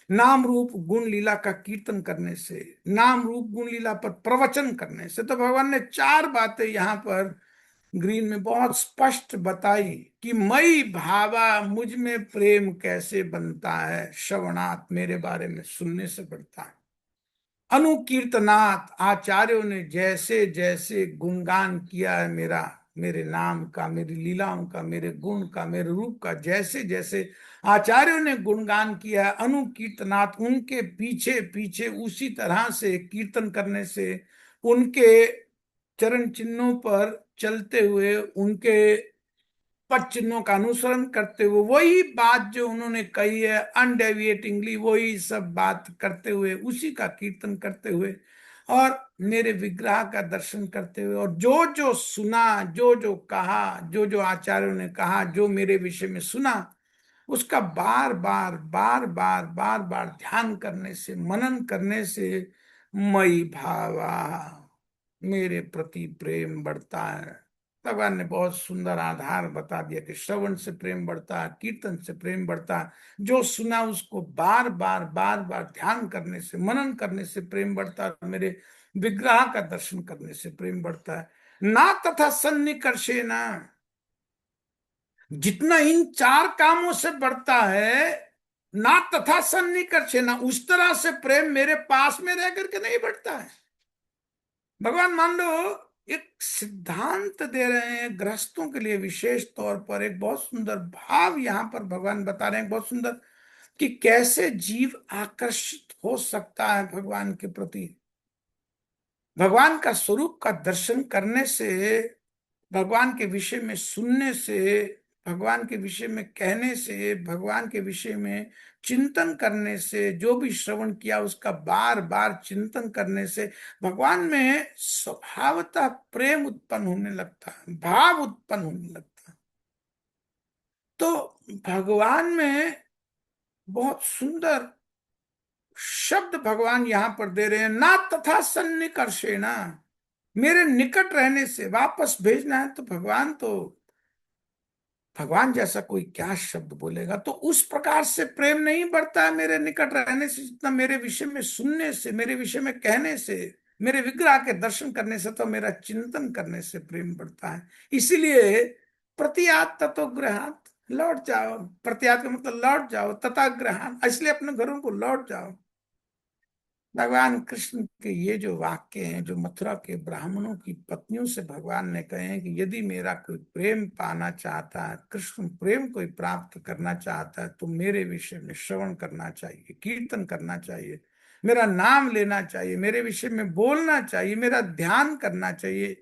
नाम रूप गुण लीला का कीर्तन करने से, नाम रूप गुण लीला पर प्रवचन करने से। तो भगवान ने चार बातें यहाँ पर ग्रीन में बहुत स्पष्ट बताई कि मई भावा, मुझ में प्रेम कैसे बनता है, श्रवणात् मेरे बारे में सुनने से बढ़ता है, अनुकीर्तनात् आचार्यों ने जैसे जैसे गुणगान किया है मेरा, मेरे नाम का, मेरी लीलाओं का, मेरे गुण का, मेरे रूप का, जैसे जैसे आचार्यों ने गुणगान किया है, अनुकीर्तनात् उनके पीछे पीछे उसी तरह से कीर्तन करने से, उनके चरण चिन्हों पर चलते हुए, उनके पद चिन्हों का अनुसरण करते हुए, वही बात जो उन्होंने कही है अनडेविएटिंगली, वही सब बात करते हुए, उसी का कीर्तन करते हुए, और मेरे विग्रह का दर्शन करते हुए, और जो जो सुना, जो जो कहा, जो जो आचार्यों ने कहा, जो मेरे विषय में सुना, उसका बार बार बार बार बार बार ध्यान करने से, मनन करने से, मई भावा मेरे प्रति प्रेम बढ़ता है। भगवान ने बहुत सुंदर आधार बता दिया कि श्रवण से प्रेम बढ़ता है, कीर्तन से प्रेम बढ़ता है, जो सुना उसको बार बार बार बार ध्यान करने से, मनन करने से प्रेम बढ़ता है, मेरे विग्रह का दर्शन करने से प्रेम बढ़ता है। ना तथा सन्निकर्षे ना, जितना इन चार कामों से बढ़ता है, ना तथा सन्निकर्षे ना, उस तरह से प्रेम मेरे पास में रह करके नहीं बढ़ता है। भगवान मान लो एक सिद्धांत दे रहे हैं गृहस्थों के लिए, विशेष तौर पर एक बहुत सुंदर भाव यहां पर भगवान बता रहे हैं, बहुत सुंदर, कि कैसे जीव आकर्षित हो सकता है भगवान के प्रति। भगवान का स्वरूप का दर्शन करने से, भगवान के विषय में सुनने से, भगवान के विषय में कहने से, भगवान के विषय में चिंतन करने से, जो भी श्रवण किया उसका बार बार चिंतन करने से भगवान में स्वभावतः प्रेम उत्पन्न होने लगता है, भाव उत्पन्न होने लगता है। तो भगवान में बहुत सुंदर शब्द भगवान यहां पर दे रहे हैं, ना तथा सन्निकर्षेण, मेरे निकट रहने से, वापस भेजना है तो भगवान जैसा कोई क्या शब्द बोलेगा, तो उस प्रकार से प्रेम नहीं बढ़ता है मेरे निकट रहने से, जितना मेरे विषय में सुनने से, मेरे विषय में कहने से, मेरे विग्रह के दर्शन करने से, तो मेरा चिंतन करने से प्रेम बढ़ता है। इसीलिए प्रत्यात ततो गृहात, लौट जाओ, प्रत्यात का मतलब लौट जाओ, तथा गृहान, इसलिए अपने घरों को लौट जाओ। भगवान कृष्ण के ये जो वाक्य हैं, जो मथुरा के ब्राह्मणों की पत्नियों से भगवान ने कहे हैं कि यदि मेरा कोई प्रेम पाना चाहता है, कृष्ण प्रेम कोई प्राप्त करना चाहता है, तो मेरे विषय में श्रवण करना चाहिए, कीर्तन करना चाहिए, मेरा नाम लेना चाहिए, मेरे विषय में बोलना चाहिए, मेरा ध्यान करना चाहिए,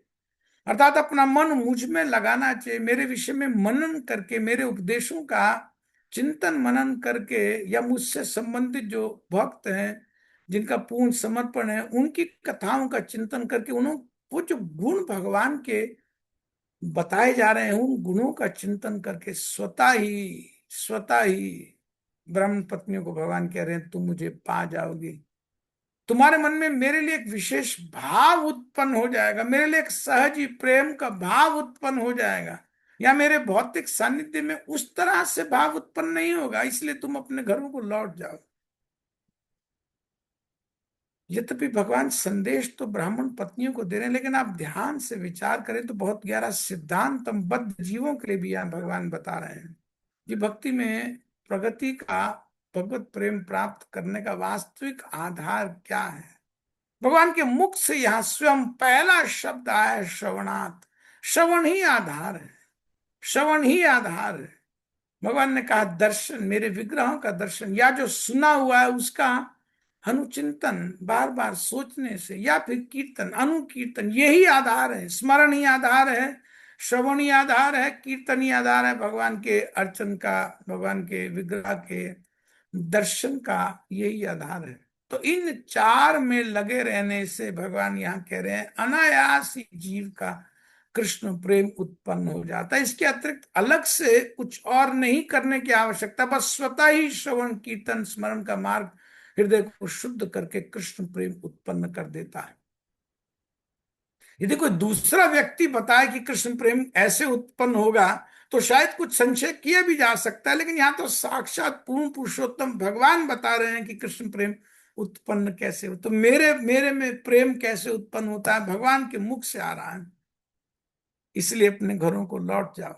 अर्थात अपना मन मुझ में लगाना चाहिए, मेरे विषय में मनन करके, मेरे उपदेशों का चिंतन मनन करके, या मुझसे संबंधित जो भक्त हैं जिनका पूर्ण समर्पण है, उनकी कथाओं का चिंतन करके, उन्होंने वो जो गुण भगवान के बताए जा रहे हैं, उन गुणों का चिंतन करके स्वतः ही ब्रह्म पत्नियों को भगवान कह रहे हैं तुम मुझे पा जाओगी। तुम्हारे मन में मेरे लिए एक विशेष भाव उत्पन्न हो जाएगा, मेरे लिए एक सहज ही प्रेम का भाव उत्पन्न हो जाएगा, या मेरे भौतिक सानिध्य में उस तरह से भाव उत्पन्न नहीं होगा, इसलिए तुम अपने घरों को लौट जाओ। यद्यपि भगवान संदेश तो ब्राह्मण पत्नियों को दे रहे हैं, लेकिन आप ध्यान से विचार करें तो बहुत गहरा सिद्धांत हम बद्ध जीवों के लिए भी यहाँ भगवान बता रहे हैं कि भक्ति में प्रगति का, भगवत प्रेम प्राप्त करने का वास्तविक आधार क्या है। भगवान के मुख से यहाँ स्वयं पहला शब्द आया है श्रवणात्, श्रवण ही आधार है, श्रवण ही आधार है। भगवान ने कहा दर्शन, मेरे विग्रहों का दर्शन, या जो सुना हुआ है उसका अनुचिंतन, बार बार सोचने से, या फिर कीर्तन, अनुकीर्तन, यही आधार है, स्मरण ही आधार है, श्रवण ही आधार है, कीर्तन ही आधार है भगवान के अर्चन का, भगवान के विग्रह के दर्शन का, यही आधार है। तो इन चार में लगे रहने से भगवान यहाँ कह रहे हैं अनायास ही जीव का कृष्ण प्रेम उत्पन्न हो जाता है। इसके अतिरिक्त अलग से कुछ और नहीं करने की आवश्यकता, बस स्वतः ही श्रवण कीर्तन स्मरण का मार्ग हृदय को शुद्ध करके कृष्ण प्रेम उत्पन्न कर देता है। यदि कोई दूसरा व्यक्ति बताए कि कृष्ण प्रेम ऐसे उत्पन्न होगा तो शायद कुछ संशय किया भी जा सकता है, लेकिन यहां तो साक्षात पूर्ण पुरुषोत्तम भगवान बता रहे हैं कि कृष्ण प्रेम उत्पन्न कैसे हो। तो मेरे मेरे में प्रेम कैसे उत्पन्न होता है, भगवान के मुख से आ रहा है। इसलिए अपने घरों को लौट जाओ।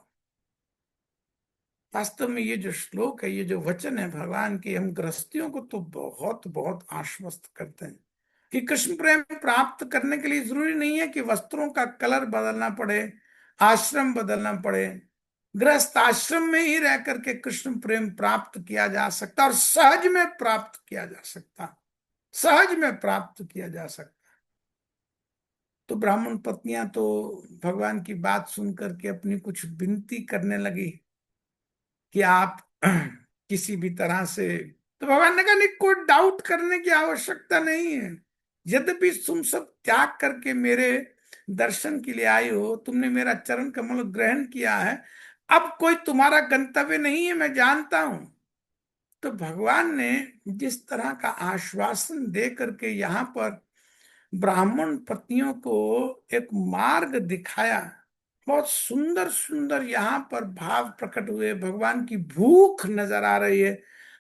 वास्तव में ये जो श्लोक है, ये जो वचन है भगवान के, हम गृहस्थियों को तो बहुत बहुत आश्वस्त करते हैं कि कृष्ण प्रेम प्राप्त करने के लिए जरूरी नहीं है कि वस्त्रों का कलर बदलना पड़े, आश्रम बदलना पड़े। गृहस्थ आश्रम में ही रह करके कृष्ण प्रेम प्राप्त किया जा सकता और सहज में प्राप्त किया जा सकता, सहज में प्राप्त किया जा सकता। तो ब्राह्मण पत्नियां तो भगवान की बात सुन करके अपनी कुछ विनती करने लगी कि आप किसी भी तरह से। तो भगवान ने कहा नहीं, कोई डाउट करने की आवश्यकता नहीं है। यद्यपि तुम सब त्याग करके मेरे दर्शन के लिए आई हो, तुमने मेरा चरण कमल ग्रहण किया है, अब कोई तुम्हारा गंतव्य नहीं है, मैं जानता हूं। तो भगवान ने जिस तरह का आश्वासन दे करके यहाँ पर ब्राह्मण पत्नियों को एक मार्ग दिखाया, बहुत सुंदर सुंदर यहाँ पर भाव प्रकट हुए। भगवान की भूख नजर आ रही है।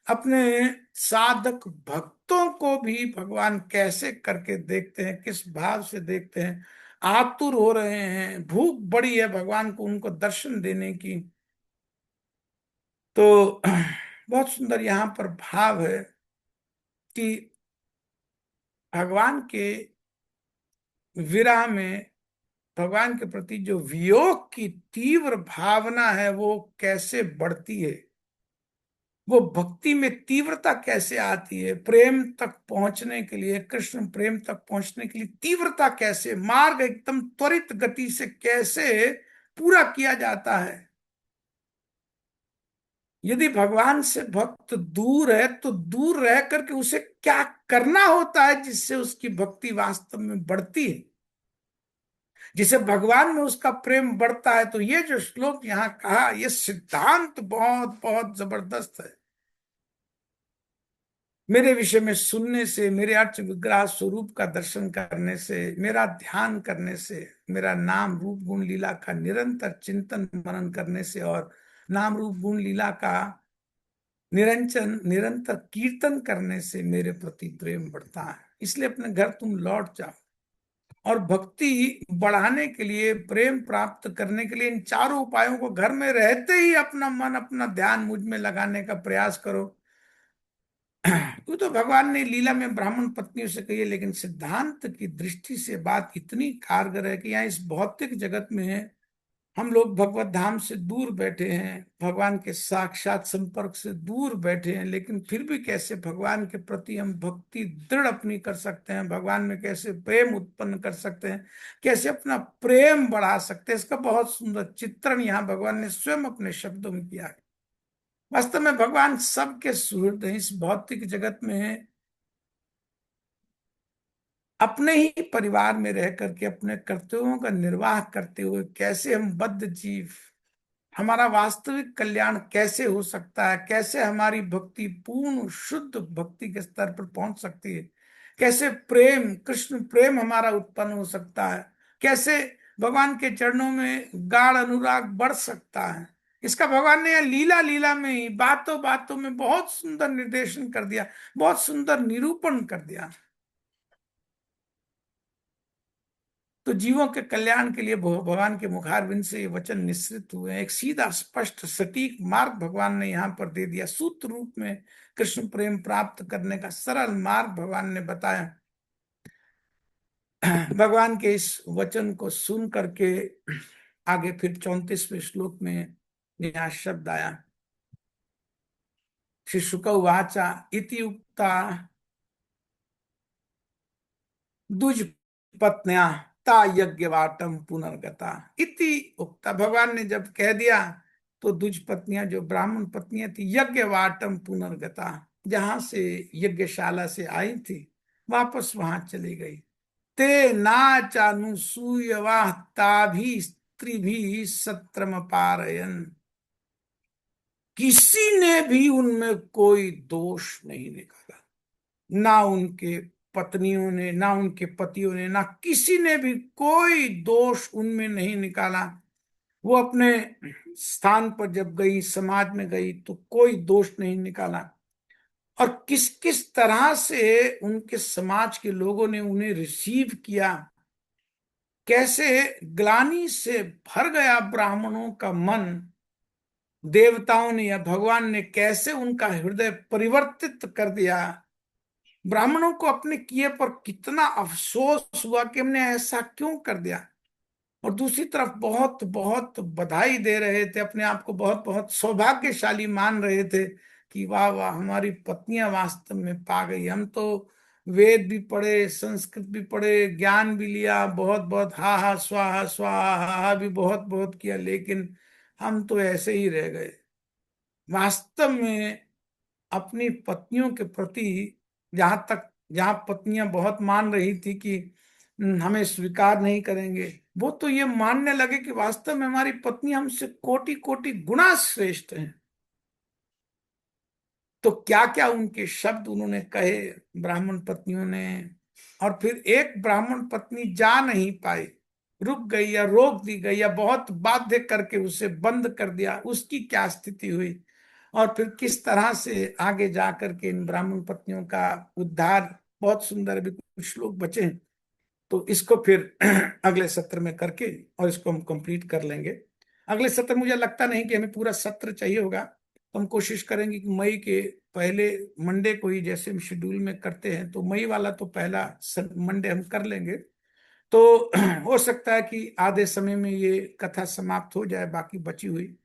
अपने साधक भक्तों को भी भगवान कैसे करके देखते हैं, किस भाव से देखते हैं, आतुर हो रहे हैं, भूख बड़ी है भगवान को उनको दर्शन देने की। तो बहुत सुंदर यहाँ पर भाव है कि भगवान के विरह में, भगवान के प्रति जो वियोग की तीव्र भावना है वो कैसे बढ़ती है, वो भक्ति में तीव्रता कैसे आती है, प्रेम तक पहुंचने के लिए, कृष्ण प्रेम तक पहुंचने के लिए तीव्रता कैसे, मार्ग एकदम त्वरित गति से कैसे पूरा किया जाता है। यदि भगवान से भक्त दूर है तो दूर रह करके उसे क्या करना होता है जिससे उसकी भक्ति वास्तव में बढ़ती है, जिसे भगवान में उसका प्रेम बढ़ता है। तो ये जो श्लोक यहाँ कहा, ये सिद्धांत बहुत बहुत जबरदस्त है। मेरे विषय में सुनने से, मेरे अर्च विग्रह स्वरूप का दर्शन करने से, मेरा ध्यान करने से, मेरा नाम रूप गुण लीला का निरंतर चिंतन मनन करने से और नाम रूप गुण लीला का निरंतर कीर्तन करने से मेरे प्रति प्रेम बढ़ता है। इसलिए अपने घर तुम लौट जाओ और भक्ति बढ़ाने के लिए, प्रेम प्राप्त करने के लिए इन चारों उपायों को घर में रहते ही अपना मन, अपना ध्यान मुझ में लगाने का प्रयास करो। वो तो भगवान ने लीला में ब्राह्मण पत्नियों से कही है, लेकिन सिद्धांत की दृष्टि से बात इतनी कारगर है कि यहाँ इस भौतिक जगत में हम लोग भगवत धाम से दूर बैठे हैं, भगवान के साक्षात संपर्क से दूर बैठे हैं, लेकिन फिर भी कैसे भगवान के प्रति हम भक्ति दृढ़ अपनी कर सकते हैं, भगवान में कैसे प्रेम उत्पन्न कर सकते हैं, कैसे अपना प्रेम बढ़ा सकते हैं, इसका बहुत सुंदर चित्रण यहाँ भगवान ने स्वयं अपने शब्दों में किया है। वास्तव में भगवान सबके सुहृद हैं। इस भौतिक जगत में अपने ही परिवार में रह करके अपने कर्तव्यों का निर्वाह करते हुए कैसे हम बद्ध जीव, हमारा वास्तविक कल्याण कैसे हो सकता है, कैसे हमारी भक्ति पूर्ण शुद्ध भक्ति के स्तर पर पहुंच सकती है, कैसे प्रेम, कृष्ण प्रेम हमारा उत्पन्न हो सकता है, कैसे भगवान के चरणों में गाढ़ अनुराग बढ़ सकता है, इसका भगवान ने लीला लीला में ही, बातों बातों में बहुत सुंदर निर्देशन कर दिया, बहुत सुंदर निरूपण कर दिया। तो जीवों के कल्याण के लिए भगवान के मुखारविंद से ये वचन निश्रित हुए हैं। एक सीधा स्पष्ट सटीक मार्ग भगवान ने यहाँ पर दे दिया, सूत्र रूप में कृष्ण प्रेम प्राप्त करने का सरल मार्ग भगवान ने बताया। भगवान के इस वचन को सुन करके आगे फिर 34वें श्लोक में यहाँ शब्द आया, श्री शुक उवाचा इति उक्ता दुज पत्न्या ता यज्ञवाटम पुनर्गता। इति उक्ता, भगवान ने जब कह दिया तो दुज पत्नियां, जो ब्राह्मण पत्नियां थी, यज्ञवाटम पुनर्गता, जहां से यज्ञशाला से आई थी वापस वहां चली गई। ते नाचानुसूयवा ताभी मंत्री भी सत्रम पारयन, किसी ने भी उनमें कोई दोष नहीं निकाला। ना उनके पत्नियों ने, ना उनके पतियों ने, ना किसी ने भी कोई दोष उनमें नहीं निकाला। वो अपने स्थान पर जब गई, समाज में गई, तो कोई दोष नहीं निकाला। और किस किस तरह से उनके समाज के लोगों ने उन्हें रिसीव किया, कैसे ग्लानि से भर गया ब्राह्मणों का मन। देवताओं ने या भगवान ने कैसे उनका हृदय परिवर्तित कर दिया। ब्राह्मणों को अपने किए पर कितना अफसोस हुआ कि हमने ऐसा क्यों कर दिया। और दूसरी तरफ बहुत बहुत बधाई दे रहे थे, अपने आप को बहुत बहुत सौभाग्यशाली मान रहे थे कि वाह वाह, हमारी पत्नियां वास्तव में पा गई। हम तो वेद भी पढ़े, संस्कृत भी पढ़े, ज्ञान भी लिया, बहुत बहुत हा हा स्वाहा स्वाहा हा हा भी बहुत बहुत किया, लेकिन हम तो ऐसे ही रह गए। वास्तव में अपनी पत्नियों के प्रति, जहां पत्नियां बहुत मान रही थी कि हमें स्वीकार नहीं करेंगे, वो तो ये मानने लगे कि वास्तव में हमारी पत्नी हमसे कोटि कोटि गुना श्रेष्ठ है। तो क्या क्या उनके शब्द उन्होंने कहे ब्राह्मण पत्नियों ने। और फिर एक ब्राह्मण पत्नी जा नहीं पाई, रुक गई या रोक दी गई या बहुत बाध्य करके उसे बंद कर दिया, उसकी क्या स्थिति हुई। और फिर किस तरह से आगे जा करके इन ब्राह्मण पत्नियों का उद्धार। बहुत सुंदर, अभी कुछ श्लोक बचे हैं, तो इसको फिर अगले सत्र में करके और इसको हम कंप्लीट कर लेंगे। अगले सत्र मुझे लगता नहीं कि हमें पूरा सत्र चाहिए होगा, तो हम कोशिश करेंगे कि मई के पहले मंडे को ही, जैसे हम शेड्यूल में करते हैं, तो मई वाला तो पहला मंडे हम कर लेंगे। तो हो सकता है कि आधे समय में ये कथा समाप्त हो जाए, बाकी बची हुई।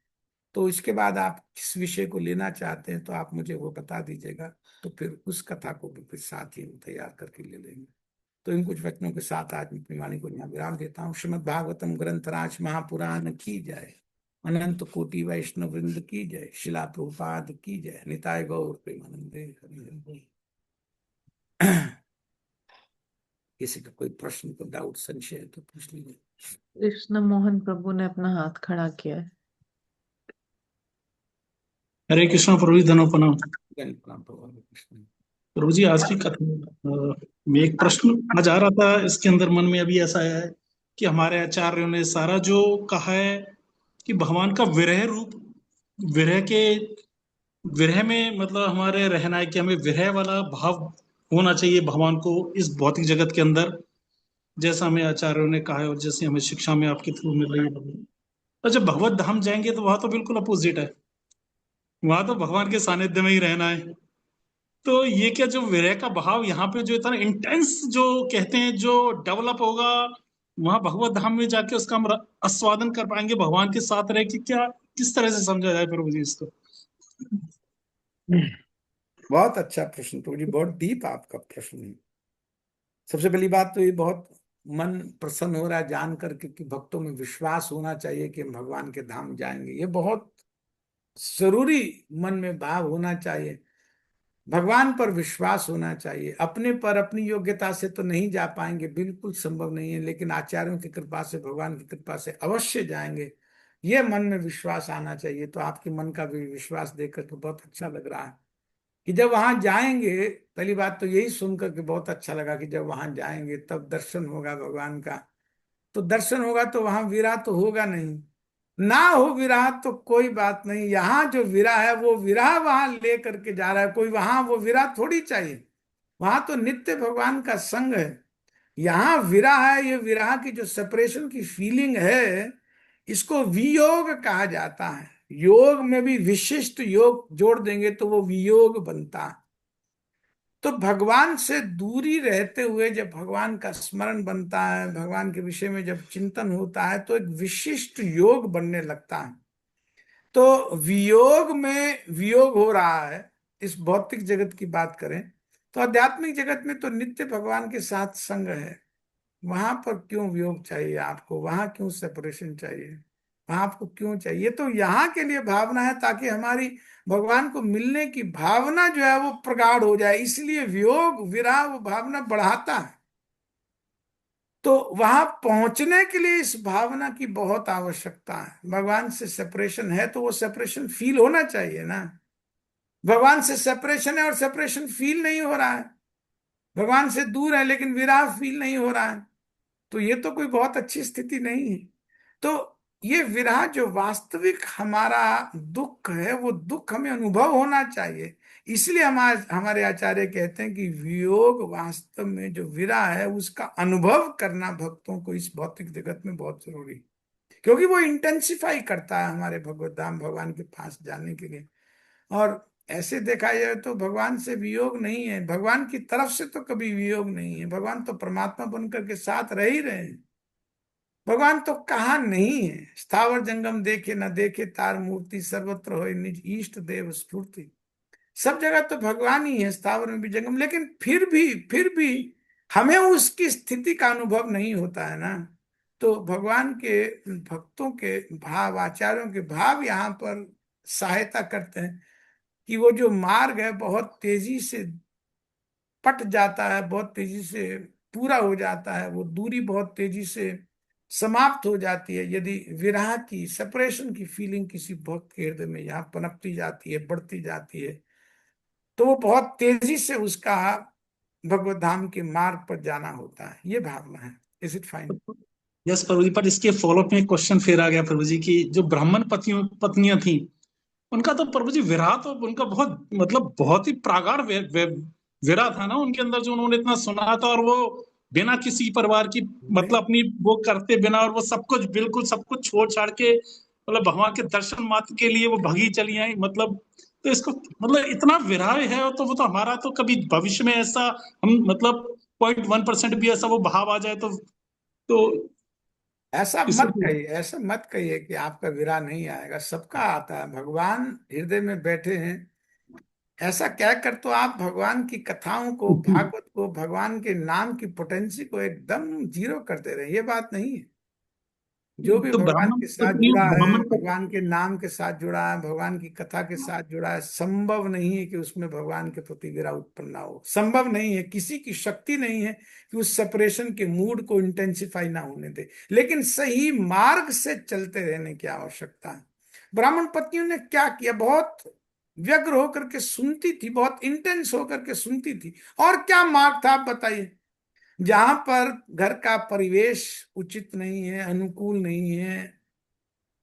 तो इसके बाद आप किस विषय को लेना चाहते हैं तो आप मुझे वो बता दीजिएगा, तो फिर उस कथा को भी फिर साथ ही हम तैयार करके ले लेंगे। तो इन कुछ वचनों के साथ आज मैं अपनी वाणी को यहाँ विराम देता हूँ। श्रीमद् भागवतम ग्रंथराज महापुराण की जय, अनंत कोटि वैष्णव वृंद की जय, शिला प्रभुपाद की जय, निताय गौर प्रेमानंदे हरि हरि बोल। किसी का कोई प्रश्न, को डाउट, संशय है तो पूछ लीजिए। कृष्ण मोहन प्रभु ने अपना हाथ खड़ा किया है। हरे कृष्ण प्रभु जी, धनो प्रणाम। जय प्रणाम प्रभु कृष्ण। प्रभु जी, आज की कथा में एक प्रश्न आज आ रहा था, इसके अंदर मन में अभी ऐसा है कि हमारे आचार्यों ने सारा जो कहा है कि भगवान का विरह रूप, विरह के, विरह में मतलब हमारे रहना है कि हमें विरह वाला भाव होना चाहिए भगवान को इस भौतिक जगत के अंदर, जैसा हमें आचार्यों ने कहा है और जैसे हमें शिक्षा में आपके थ्रू मिल रही है। और जब भगवत धाम जाएंगे तो वहां तो बिल्कुल अपोजिट है, वहां तो भगवान के सानिध्य में ही रहना है। तो ये क्या जो विरह का भाव यहाँ पे जो इतना इंटेंस जो कहते हैं जो डेवलप होगा, वहां भगवत धाम में जाके उसका हम आस्वादन कर पाएंगे भगवान के साथ रह के, क्या किस तरह से समझा जाए प्रभु जी इसको? बहुत अच्छा प्रश्न प्रभु जी, बहुत डीप आपका प्रश्न है। सबसे पहली बात तो ये बहुत मन प्रसन्न हो रहा है जान करके कि भक्तों में विश्वास होना चाहिए कि हम भगवान के धाम जाएंगे। ये बहुत जरूरी मन में भाव होना चाहिए। भगवान पर विश्वास होना चाहिए। अपने पर, अपनी योग्यता से तो नहीं जा पाएंगे, बिल्कुल संभव नहीं है, लेकिन आचार्यों की कृपा से, भगवान की कृपा से अवश्य जाएंगे। ये मन में विश्वास आना चाहिए। तो आपके मन का भी विश्वास देखकर के बहुत अच्छा लग रहा है कि जब वहां जाएंगे, पहली बात तो यही सुनकर के बहुत अच्छा लगा कि जब वहां जाएंगे तब दर्शन होगा भगवान का। तो दर्शन होगा तो वहां विरह तो होगा नहीं, ना हो विरह तो कोई बात नहीं। यहाँ जो विरह है वो विरह वहां ले करके जा रहा है, कोई वहां वो विरह थोड़ी चाहिए। वहां तो नित्य भगवान का संग है। यहाँ विरह है, ये विरह की जो सेपरेशन की फीलिंग है, इसको वियोग कहा जाता है। योग में भी विशिष्ट योग जोड़ देंगे तो वो वियोग बनता है। तो भगवान से दूरी रहते हुए जब भगवान का स्मरण बनता है, भगवान के विषय में जब चिंतन होता है, तो एक विशिष्ट योग बनने लगता है। तो वियोग में वियोग हो रहा है, इस भौतिक जगत की बात करें तो आध्यात्मिक जगत में तो नित्य भगवान के साथ संग है। वहां पर क्यों वियोग चाहिए आपको, वहां क्यों सेपरेशन चाहिए, वहां आपको क्यों चाहिए? तो यहाँ के लिए भावना है ताकि हमारी भगवान को मिलने की भावना जो है वो प्रगाढ़ हो जाए। इसलिए वियोग, विरह वो भावना बढ़ाता है। तो वहां पहुंचने के लिए इस भावना की बहुत आवश्यकता है। भगवान से सेपरेशन है तो वो सेपरेशन फील होना चाहिए ना। भगवान से सेपरेशन है और सेपरेशन फील नहीं हो रहा है, भगवान से दूर है लेकिन विरह फील नहीं हो रहा है, तो ये तो कोई बहुत अच्छी स्थिति नहीं है। तो ये विरह जो वास्तविक हमारा दुख है, वो दुख हमें अनुभव होना चाहिए। इसलिए हमारे आचार्य कहते हैं कि वियोग वास्तव में जो विरह है उसका अनुभव करना भक्तों को इस भौतिक जगत में बहुत जरूरी है, क्योंकि वो इंटेंसिफाई करता है हमारे भगवत धाम भगवान के पास जाने के लिए। और ऐसे देखा जाए तो भगवान से वियोग नहीं है, भगवान की तरफ से तो कभी वियोग नहीं है। भगवान तो परमात्मा बनकर के साथ रह ही रहे हैं। भगवान तो कहाँ नहीं है। स्थावर जंगम देखे न देखे तार मूर्ति, सर्वत्र होए निज इष्ट देव स्फूर्ति। सब जगह तो भगवान ही है, स्थावर में भी जंगम, लेकिन फिर भी हमें उसकी स्थिति का अनुभव नहीं होता है ना। तो भगवान के भक्तों के भाव, आचार्यों के भाव यहाँ पर सहायता करते हैं कि वो जो मार्ग है बहुत तेजी से पट जाता है, बहुत तेजी से पूरा हो जाता है, वो दूरी बहुत तेजी से समाप्त हो जाती है यदि विरह की, सेपरेशन की फीलिंग किसी भक्त के हृदय में यहाँ पनपती जाती है, बढ़ती जाती है, तो वो बहुत तेजी से उसका भगवत धाम के मार्ग पर जाना होता है। ये भावना है। Is it fine? यस प्रभु जी, पर इसके फॉलोअप में एक क्वेश्चन फिर आ गया प्रभु जी की जो ब्राह्मण पत्नियां थी, उनका तो प्रभु जी विरह तो उनका बहुत मतलब बहुत ही प्रागाढ़ विरह था ना उनके अंदर, जो उन्होंने इतना सुना था, और वो बिना किसी परिवार की नहीं, मतलब अपनी वो करते बिना, और वो सब कुछ बिल्कुल सब कुछ छोड़ छाड़ के मतलब भगवान के दर्शन मात्र के लिए वो भगी चली आई मतलब। तो इसको मतलब इतना विरह है, तो वो तो हमारा तो कभी भविष्य में ऐसा हम मतलब 0.1% भी ऐसा वो भाव आ जाए तो ऐसा इससे मत कहिए, ऐसा मत कहिए कि आपका विरह नहीं आएगा, सबका आता है। भगवान हृदय में बैठे हैं। ऐसा क्या कर तो आप भगवान की कथाओं को, भागवत को, भगवान के नाम की पोटेंसी को एकदम जीरो कर दे रहे हैं। ये बात नहीं है। जो भी तो भगवान के साथ जुड़ा है, ब्राह्मण भगवान के नाम के साथ जुड़ा है, भगवान की कथा के साथ जुड़ा है, संभव नहीं है कि उसमें भगवान के प्रति विरह उत्पन्न ना हो। संभव नहीं है, किसी की शक्ति नहीं है कि उस सेपरेशन के मूड को इंटेंसिफाई ना होने दे। लेकिन सही मार्ग से चलते रहने की आवश्यकता है। ब्राह्मण पत्नियों ने क्या किया, बहुत व्यग्र होकर के सुनती थी, बहुत इंटेंस होकर के सुनती थी। और क्या मार्ग था आप बताइए? जहां पर घर का परिवेश उचित नहीं है, अनुकूल नहीं है,